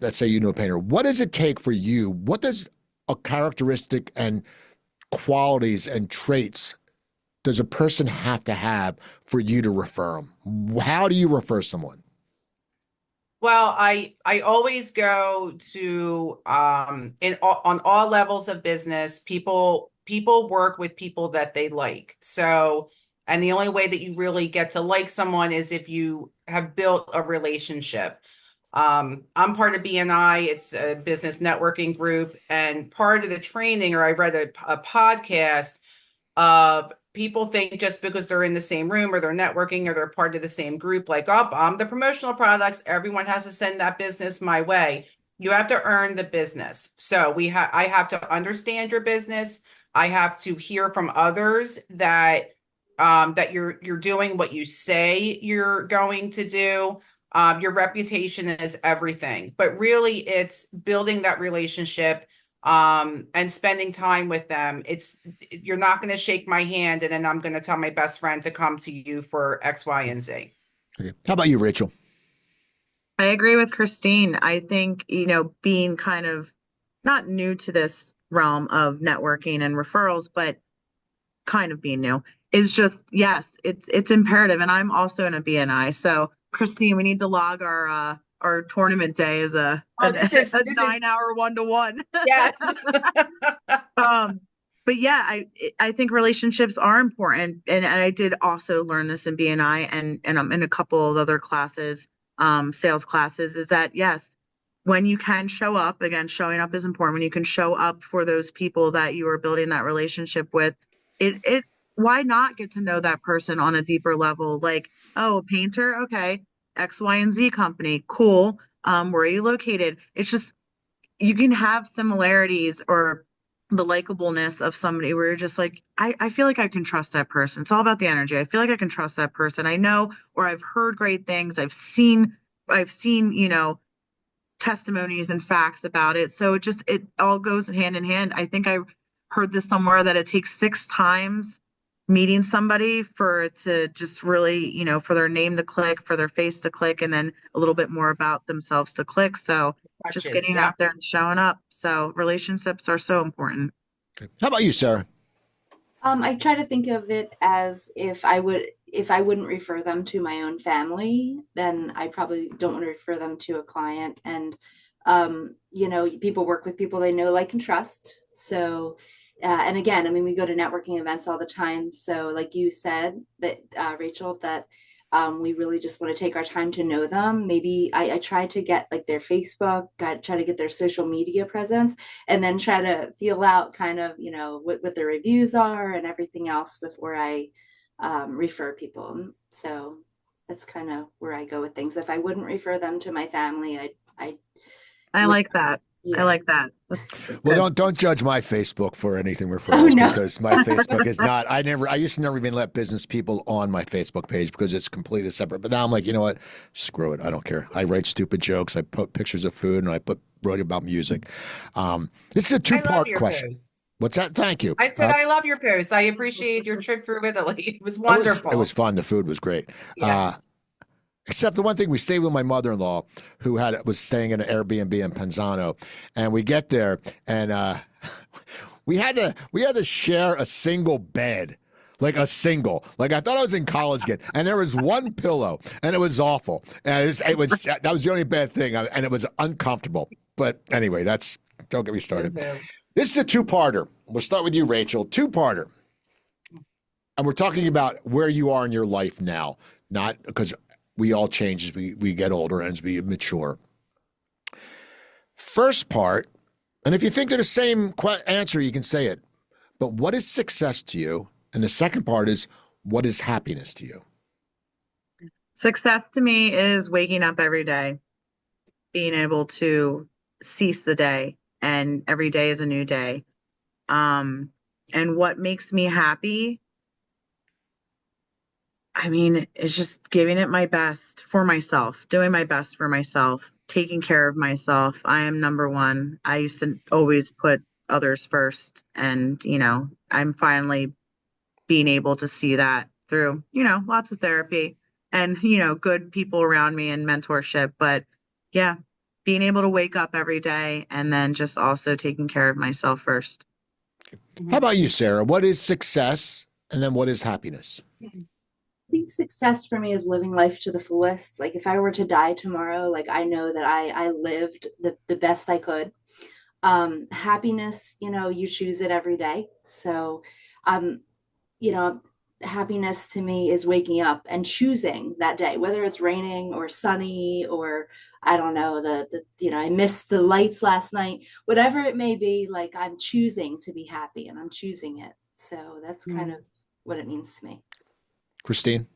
Let's say you know a painter. What does it take for you? What does a characteristic and qualities and traits does a person have to have for you to refer them? How do you refer someone? Well, I always go to on all levels of business, people work with people that they like. So, and the only way that you really get to like someone is if you have built a relationship. I'm part of BNI. It's a business networking group, and part of the training, or I read a podcast of people think just because they're in the same room or they're networking or they're part of the same group, like, oh, I'm the promotional products, everyone has to send that business my way. You have to earn the business. So I have to understand your business. I have to hear from others that that you're doing what you say you're going to do. Your reputation is everything, but really it's building that relationship and spending time with them. You're not going to shake my hand and then I'm going to tell my best friend to come to you for X, Y, and Z. Okay. How about you, Rachel? I agree with Christine. I think, being kind of not new to this realm of networking and referrals, but kind of being new is just, yes, it's imperative. And I'm also in a BNI. So Christine, we need to log our tournament day as a 9-hour 1-to-1. Yes. But yeah, I think relationships are important, and I did also learn this in BNI, and I'm in a couple of other classes, sales classes. Is that yes, when you can show up, again, showing up is important. When you can show up for those people that you are building that relationship with, it why not get to know that person on a deeper level? Like, oh, a painter, okay, X, Y, and Z company, cool. Where are you located? It's just you can have similarities or the likableness of somebody where you're just like, I feel like I can trust that person. It's all about the energy. I feel like I can trust that person. I know, or I've heard great things. I've seen, testimonies and facts about it. So it all goes hand in hand. I think I heard this somewhere that it takes 6 times meeting somebody for it to just really, for their name to click, for their face to click, and then a little bit more about themselves to click. So just getting out there and showing up. So relationships are so important. Okay. How about you, Sarah? I try to think of it as if I wouldn't refer them to my own family, then I probably don't want to refer them to a client. And, people work with people they know, like, and trust. So, and again, I mean, we go to networking events all the time. So like you said, that Rachel, that we really just want to take our time to know them. Maybe I try to get like their Facebook, try to get their social media presence, and then try to feel out kind of, what their reviews are and everything else before I refer people. So that's kind of where I go with things. If I wouldn't refer them to my family, I like that. Yeah. I like that. That's Well, good. don't judge my Facebook for anything referrals no. because my Facebook is not. I used to never even let business people on my Facebook page because it's completely separate. But now I'm like, you know what? Screw it. I don't care. I write stupid jokes. I put pictures of food and I wrote about music. This is a 2-part question. Posts. What's that? Thank you. I said, I love your posts. I appreciate your trip through Italy. It was wonderful. It was fun. The food was great. Yeah. Except the one thing, we stayed with my mother-in-law who was staying in an Airbnb in Penzano, and we get there and we had to share a single bed. Like a single, like I thought I was in college again, and there was one pillow, and it was awful, and that was the only bad thing, and it was uncomfortable. But anyway, don't get me started. This is a 2-parter. We'll start with you, Rachel. 2-parter, and we're talking about where you are in your life now, not because we all change as we get older and as we mature. First part, and if you think they're the same answer, you can say it. But what is success to you? And the second part is, what is happiness to you? Success to me is waking up every day, being able to seize the day, and every day is a new day. And what makes me happy, I mean, it's just giving it my best for myself, doing my best for myself, taking care of myself. I am number one. I used to always put others first. And, I'm finally being able to see that through, lots of therapy and, good people around me and mentorship. But yeah, being able to wake up every day and then just also taking care of myself first. How about you, Sarah? What is success? And then what is happiness? I think success for me is living life to the fullest. Like if I were to die tomorrow, like I know that I lived the best I could. Happiness, you choose it every day. So, um, you know, happiness to me is waking up and choosing that day, whether it's raining or sunny or I don't know, I missed the lights last night, whatever it may be, like I'm choosing to be happy and I'm choosing it. So that's kind of what it means to me. Christine?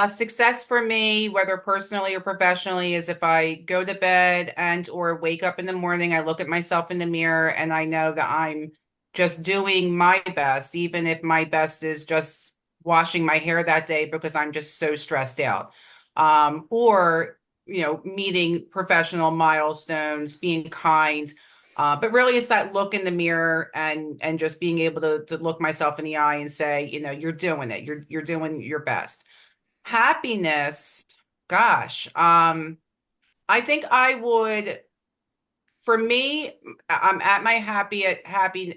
Success for me, whether personally or professionally, is if I go to bed and or wake up in the morning, I look at myself in the mirror and I know that I'm just doing my best, even if my best is just washing my hair that day because I'm just so stressed out. Or, meeting professional milestones, being kind. But really it's that look in the mirror and just being able to look myself in the eye and say, you're doing it. You're doing your best. Happiness, gosh, I think I would, for me, I'm at my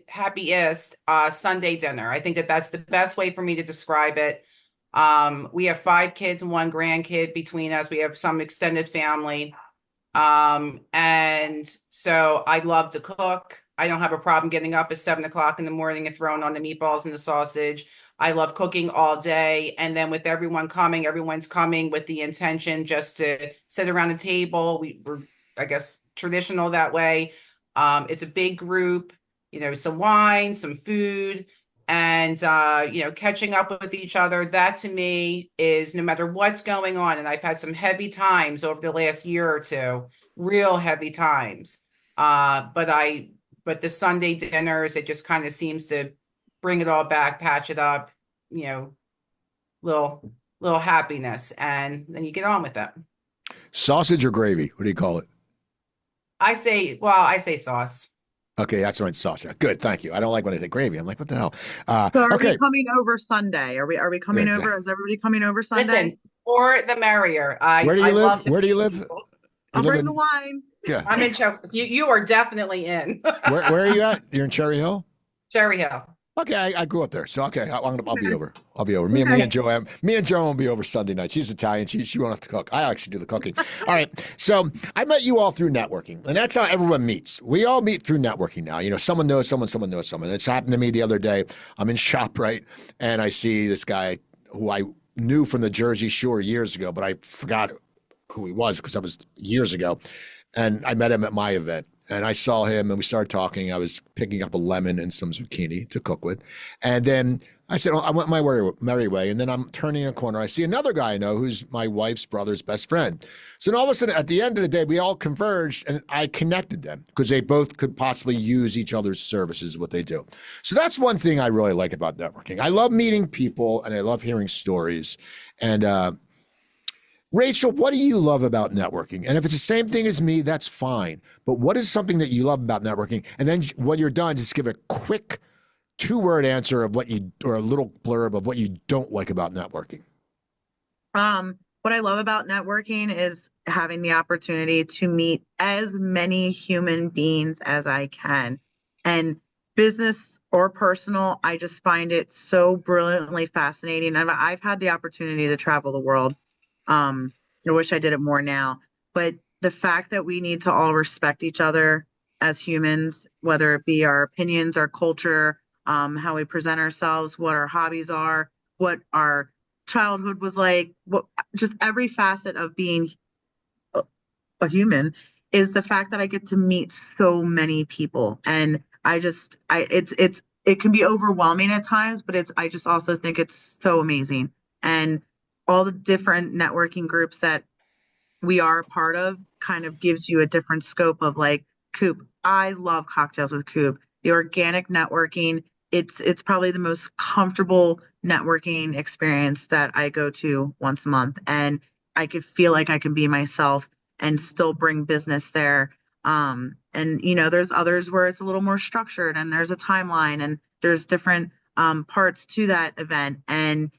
happiest Sunday dinner. I think that that's the best way for me to describe it. We have 5 kids and 1 grandkid between us. We have some extended family. And so I love to cook. I don't have a problem getting up at 7 o'clock in the morning and throwing on the meatballs and the sausage. I love cooking all day. And then with everyone's coming with the intention just to sit around the table. We're, I guess, traditional that way. It's a big group, some wine, some food, and, catching up with each other. That to me is no matter what's going on. And I've had some heavy times over the last year or two, real heavy times. But the Sunday dinners, it just kind of seems to bring it all back, patch it up, little happiness, and then you get on with it. Sausage or gravy? What do you call it? I say sauce. Okay, that's what I meant, sausage. Good, thank you. I don't like when they say gravy. I'm like, what the hell? So are Okay. we coming over Sunday? Are we coming Yeah, over? Is everybody coming over Sunday? Listen, more the merrier. Where do you I live? love to Where do you meet live? people. I'll live bring in- the wine. Yeah. I'm in you are definitely in Where are you at? You're in Cherry Hill? Cherry Hill. Okay, I grew up there, so okay, I'll be over. I'll be over. Me and Joanne will be over Sunday night. She's Italian. She won't have to cook. I actually do the cooking. All right. So I met you all through networking, and that's how everyone meets. We all meet through networking now. Someone knows someone. Someone knows someone. It's happened to me the other day. I'm in ShopRite, and I see this guy who I knew from the Jersey Shore years ago, but I forgot who he was because that was years ago. And I met him at my event. And I saw him and we started talking. I was picking up a lemon and some zucchini to cook with. And then I said, I went my merry way. And then I'm turning a corner. I see another guy I know who's my wife's brother's best friend. So then all of a sudden, at the end of the day, we all converged and I connected them because they both could possibly use each other's services, what they do. So that's one thing I really like about networking. I love meeting people and I love hearing stories. And Rachel, what do you love about networking? And if it's the same thing as me, that's fine. But what is something that you love about networking? And then when you're done, just give a quick 2-word answer of or a little blurb of what you don't like about networking. What I love about networking is having the opportunity to meet as many human beings as I can. And business or personal, I just find it so brilliantly fascinating. I've had the opportunity to travel the world. I wish I did it more now, but the fact that we need to all respect each other as humans, whether it be our opinions, our culture, how we present ourselves, what our hobbies are, what our childhood was like, just every facet of being a human is the fact that I get to meet so many people. And it can be overwhelming at times, but I just also think it's so amazing. And all the different networking groups that we are a part of kind of gives you a different scope of like Coop. I love cocktails with Coop. The organic networking, it's probably the most comfortable networking experience that I go to once a month. And I could feel like I can be myself. and still bring business there. And there's others where it's a little more structured and there's a timeline and there's different parts to that event. And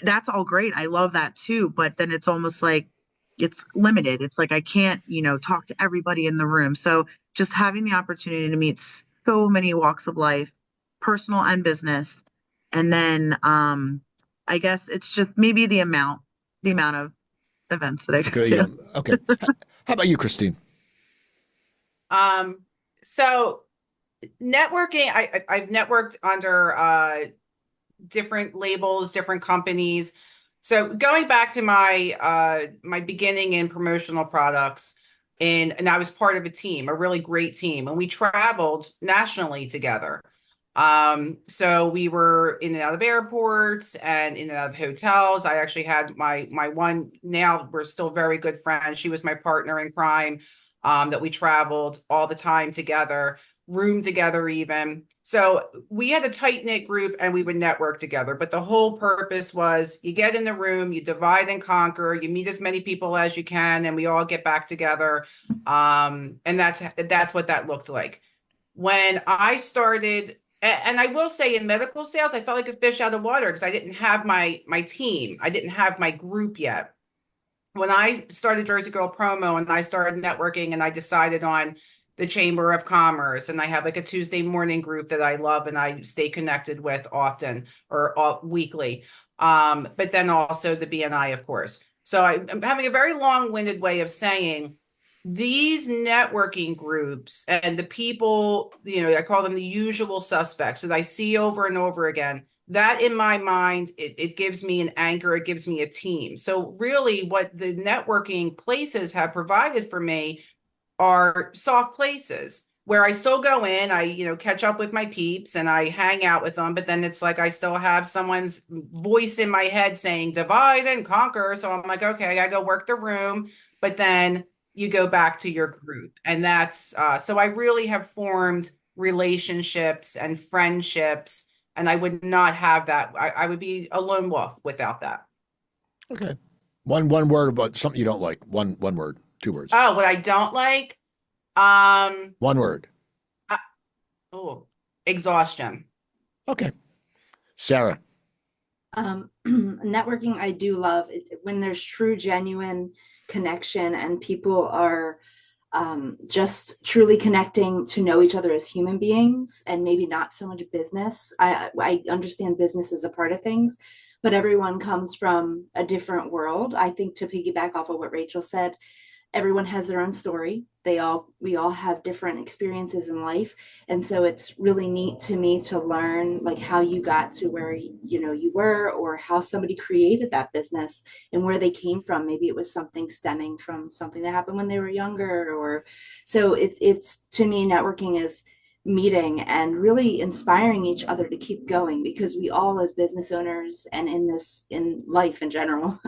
that's all great. I love that too. But then it's almost like it's limited. It's like I can't, talk to everybody in the room. So just having the opportunity to meet so many walks of life, personal and business. And then I guess it's just maybe the amount of events that I go to. Okay. How about you, Christine? So networking, I've networked under different labels, different companies. So going back to my my beginning in promotional products, and I was part of a team, a really great team, and we traveled nationally together. So we were in and out of airports and in and out of hotels. I actually had my one, now we're still very good friends. She was my partner in crime, that we traveled all the time together, room together even. So we had a tight-knit group and we would network together. But the whole purpose was you get in the room, you divide and conquer, you meet as many people as you can, and we all get back together. And that's what that looked like. When I started, and I will say in medical sales, I felt like a fish out of water because I didn't have my team. I didn't have my group yet. When I started Jersey Girl Promo and I started networking and I decided on the Chamber of Commerce, and I have like a Tuesday morning group that I love and I stay connected with often or weekly. But then also the BNI, of course. So I'm having a very long-winded way of saying these networking groups and the people, I call them the usual suspects that I see over and over again. That in my mind, it gives me an anchor, it gives me a team. So really what the networking places have provided for me are soft places where I still go in, I, catch up with my peeps and I hang out with them, but then it's like I still have someone's voice in my head saying divide and conquer. So I'm like, okay, I go work the room, but then you go back to your group. And that's, so I really have formed relationships and friendships, and I would not have that. I would be a lone wolf without that. Okay. One word about something you don't like. One word, 2 words. Oh, what I don't like? One word. Exhaustion. Okay. Sarah. Networking, I do love it when there's true, genuine connection and people are just truly connecting to know each other as human beings and maybe not so much business. I understand business is a part of things, but everyone comes from a different world. I think to piggyback off of what Rachel said, everyone has their own story. We all have different experiences in life. And so it's really neat to me to learn like how you got to where, you were, or how somebody created that business and where they came from. Maybe it was something stemming from something that happened when they were younger, or so it's to me, networking is meeting and really inspiring each other to keep going, because we all as business owners and in life in general,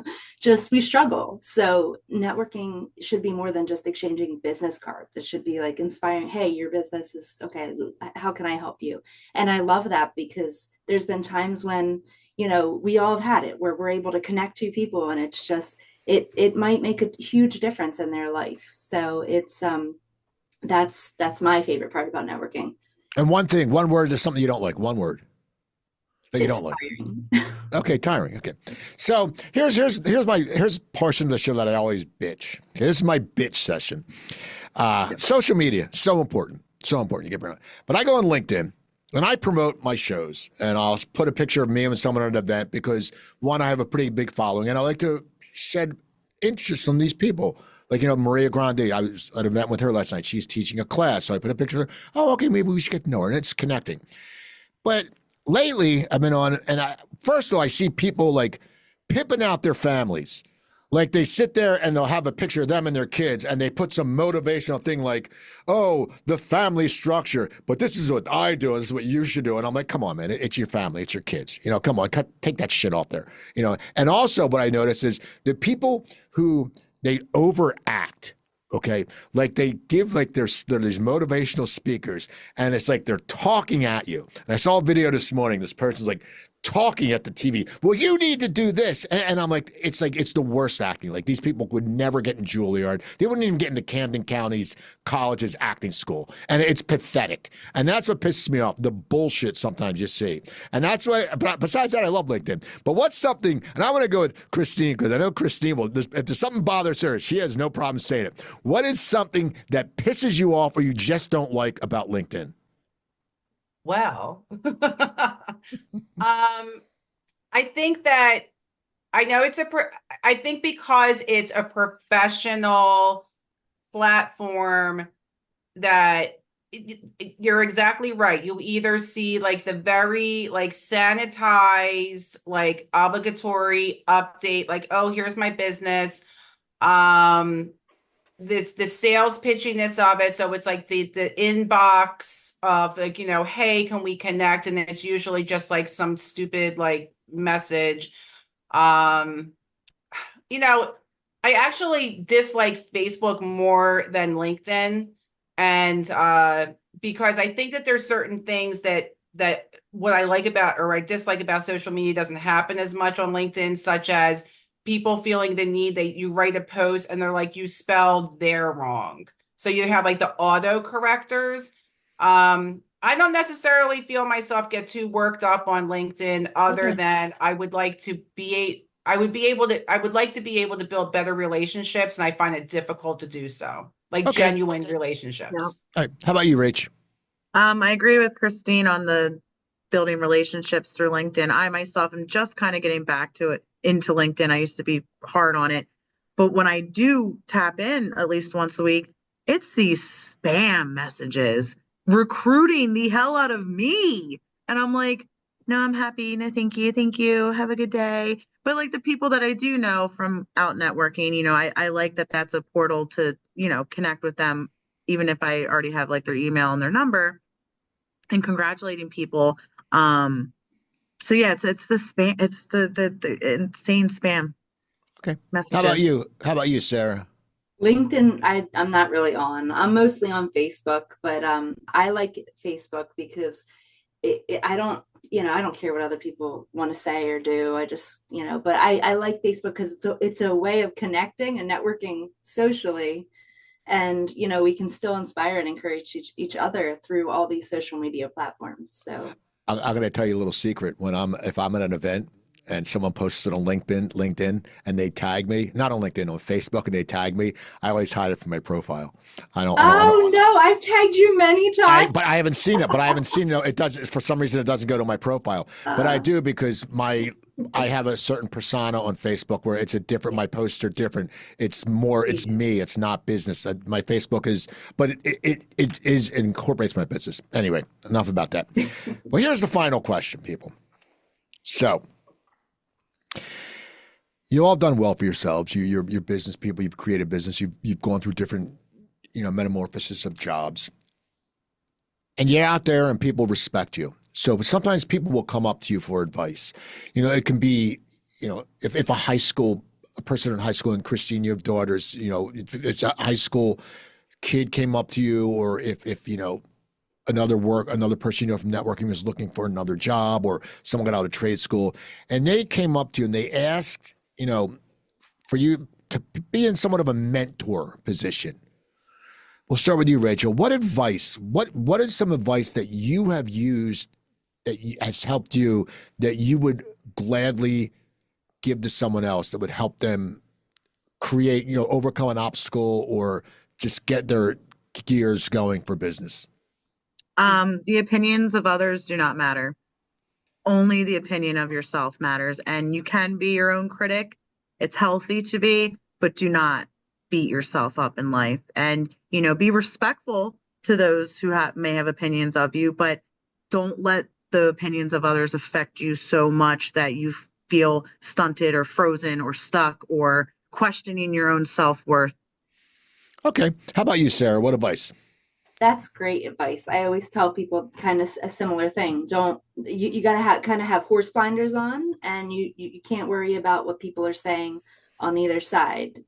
we struggle. So networking should be more than just exchanging business cards. It should be like inspiring, hey, your business is okay, how can I help you? And I love that because there's been times when, we all have had it where we're able to connect to people and it's just, it might make a huge difference in their life. So it's, that's my favorite part about networking. And one word is something you don't like. One word that you don't like. Okay, tiring. Okay, so here's portion of the show that I always bitch. Okay, this is my bitch session. Social media, so important. You get burned out. But I go on LinkedIn and I promote my shows, and I'll put a picture of me and someone at an event because one, I have a pretty big following, and I like to shed interest on these people. Like, Maria Grande, I was at an event with her last night. She's teaching a class. So I put a picture of her. Oh, okay, maybe we should get to know her. And it's connecting. But lately, I've been on, and first of all, I see people like pimping out their families. Like they sit there and they'll have a picture of them and their kids, and they put some motivational thing like, oh, the family structure, but this is what I do, and this is what you should do. And I'm like, come on, man, it's your family, it's your kids. Come on, take that shit off there. And also what I notice is the people who they overact, okay? Like they give like they're these motivational speakers, and it's like they're talking at you. And I saw a video this morning. This person's like talking at the TV. Well, you need to do this. And I'm like, it's the worst acting. Like these people would never get in Juilliard. They wouldn't even get into Camden County's college's acting school. And it's pathetic. And that's what pisses me off, the bullshit sometimes you see. And that's why, but besides that, I love LinkedIn. But what's something, and I want to go with Christine, because I know Christine will, if there's something bothers her, she has no problem saying it. What is something that pisses you off or you just don't like about LinkedIn? Well, I think that I know I think because it's a professional platform that you're exactly right. You either see like the very like sanitized, like obligatory update, like, oh, here's my business. The sales pitchiness of it, so it's like the inbox of like, hey, can we connect, and it's usually just like some stupid like message. I actually dislike Facebook more than LinkedIn, and because I think that there's certain things that what I like about or I dislike about social media doesn't happen as much on LinkedIn, such as people feeling the need that you write a post and they're like, you spelled there wrong. So you have like the auto correctors. I don't necessarily feel myself get too worked up on LinkedIn other than I would like to be able to build better relationships. And I find it difficult to do so, like genuine relationships. Yeah. All right. How about you, Rach? I agree with Christine on the building relationships through LinkedIn. I myself am just kind of getting back to it into LinkedIn. I used to be hard on it, but when I do tap in at least once a week, it's these spam messages recruiting the hell out of me. And I'm like, no, I'm happy. No, thank you. Thank you. Have a good day. But like the people that I do know from out networking, I like that that's a portal to, connect with them, even if I already have like their email and their number, and congratulating people. So yeah, it's the spam, it's the insane spam. Okay. Messages. How about you, Sarah? LinkedIn, I'm not really on. I'm mostly on Facebook, but I like Facebook because I don't care what other people want to say or do. I just, but I like Facebook because it's a way of connecting and networking socially. And, we can still inspire and encourage each other through all these social media platforms. So I'm going to tell you a little secret. If I'm at an event and someone posts it on LinkedIn, and they tag me, not on LinkedIn, on Facebook, and they tag me, I always hide it from my profile. No, I've tagged you many times. But I haven't seen it. It doesn't, for some reason, it doesn't go to my profile. But I do because I have a certain persona on Facebook where my posts are different. It's me. It's not business. My Facebook is, but it incorporates my business. Anyway, enough about that. Well, here's the final question, people. So, you all have done well for yourselves. You're business people. You've created business. You've gone through different, metamorphosis of jobs, and you're out there, and people respect you. So sometimes people will come up to you for advice. It can be, if a person in high school, and Christine, you have daughters. If it's a high school kid came up to you, or if another person from networking was looking for another job, or someone got out of trade school, and they came up to you and they asked, for you to be in somewhat of a mentor position. We'll start with you, Rachel. What is some advice that you have used that has helped you that you would gladly give to someone else that would help them create, overcome an obstacle or just get their gears going for business? The opinions of others do not matter. Only the opinion of yourself matters. And you can be your own critic. It's healthy to be, but do not beat yourself up in life. And, be respectful to those who may have opinions of you, but don't let the opinions of others affect you so much that you feel stunted or frozen or stuck or questioning your own self-worth. Okay. How about you, Sarah? What advice? That's great advice. I always tell people kind of a similar thing. You got to have horse blinders on, and you can't worry about what people are saying on either side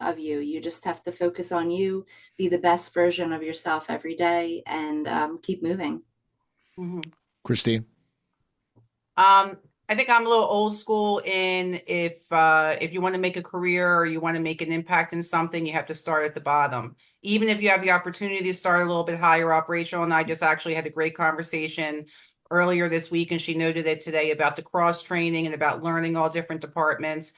of you. You just have to focus on you, be the best version of yourself every day, and keep moving. Mm-hmm. Christine? I think I'm a little old school in if you want to make a career or you want to make an impact in something, you have to start at the bottom. Even if you have the opportunity to start a little bit higher up. Rachel and I just actually had a great conversation earlier this week, and she noted it today about the cross training and about learning all different departments.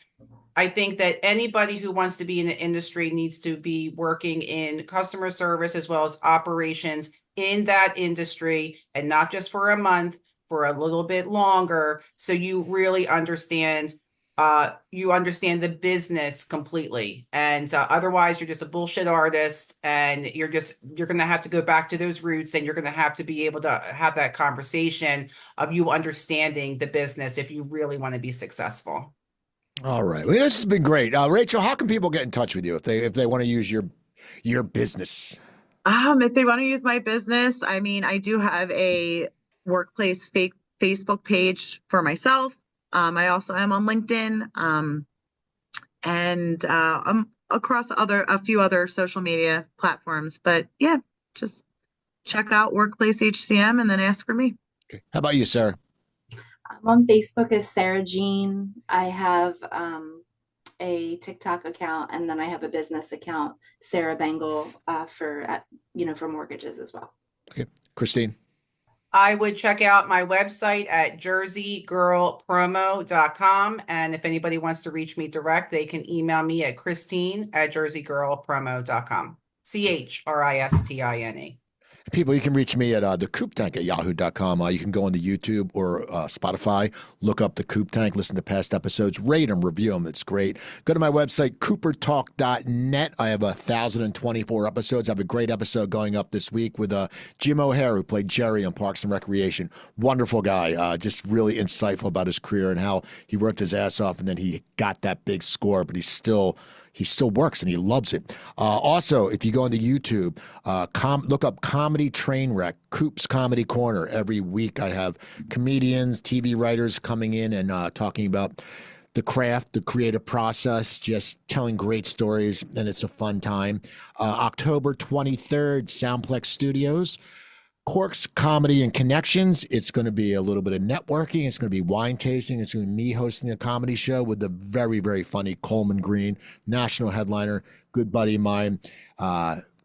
I think that anybody who wants to be in the industry needs to be working in customer service as well as operations in that industry, and not just for a month, for a little bit longer, so you really understand the business completely. And otherwise you're just a bullshit artist, and you're going to have to go back to those roots, and you're going to have to be able to have that conversation of you understanding the business if you really want to be successful. All right. Well, this has been great. Rachel, how can people get in touch with you if they want to use your business? If they want to use my business, I mean, I do have a workplace Facebook page for myself. I also am on LinkedIn, and I'm across a few other social media platforms. But yeah, just check out Workplace HCM and then ask for me. Okay. How about you, Sarah? I'm on Facebook as Sarah Jean. I have a TikTok account, and then I have a business account, Sarah Bangle, for mortgages as well. Okay, Christine. I would check out my website at jerseygirlpromo.com. And if anybody wants to reach me direct, they can email me at christine@jerseygirlpromo.com. CHRISTINE. People, you can reach me at the Coop Tank at yahoo.com. You can go on the YouTube or Spotify, look up the Coop Tank, listen to past episodes, rate them, review them. It's great. Go to my website, coopertalk.net. I have 1,024 episodes. I have a great episode going up this week with Jim O'Hare, who played Jerry on Parks and Recreation. Wonderful guy. Just really insightful about his career and how he worked his ass off, and then he got that big score, but he still works and he loves it. Also, if you go into YouTube, look up Comedy Trainwreck, Coop's Comedy Corner. Every week I have comedians, TV writers coming in and talking about the craft, the creative process, just telling great stories, and it's a fun time. October 23rd, Soundplex Studios. Corks, Comedy, and Connections. It's going to be a little bit of networking. It's going to be wine tasting. It's going to be me hosting a comedy show with the very, very funny Coleman Green, national headliner, good buddy of mine.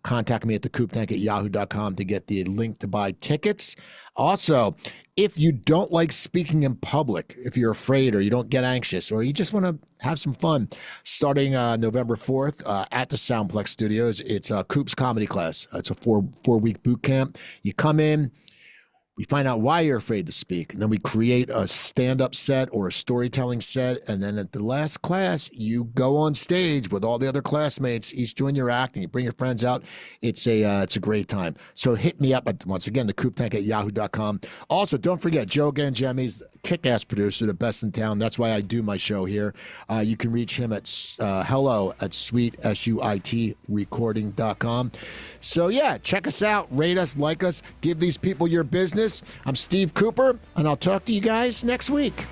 Contact me at the Coop Tank at yahoo.com to get the link to buy tickets. Also, if you don't like speaking in public, if you're afraid or you don't get anxious or you just want to have some fun, starting November 4th at the Soundplex Studios, it's Coop's Comedy Class. It's a four-week boot camp. You come in, we find out why you're afraid to speak, and then we create a stand-up set or a storytelling set, and then at the last class, you go on stage with all the other classmates, each doing your act, and you bring your friends out. It's a great time. So hit me up at, once again, the Coop Tank at yahoo.com. Also, don't forget, Joe Gangemi's kick-ass producer, the best in town. That's why I do my show here. You can reach him at hello@SuiteRecording.com. So yeah, check us out, rate us, like us, give these people your business. I'm Steve Cooper, and I'll talk to you guys next week.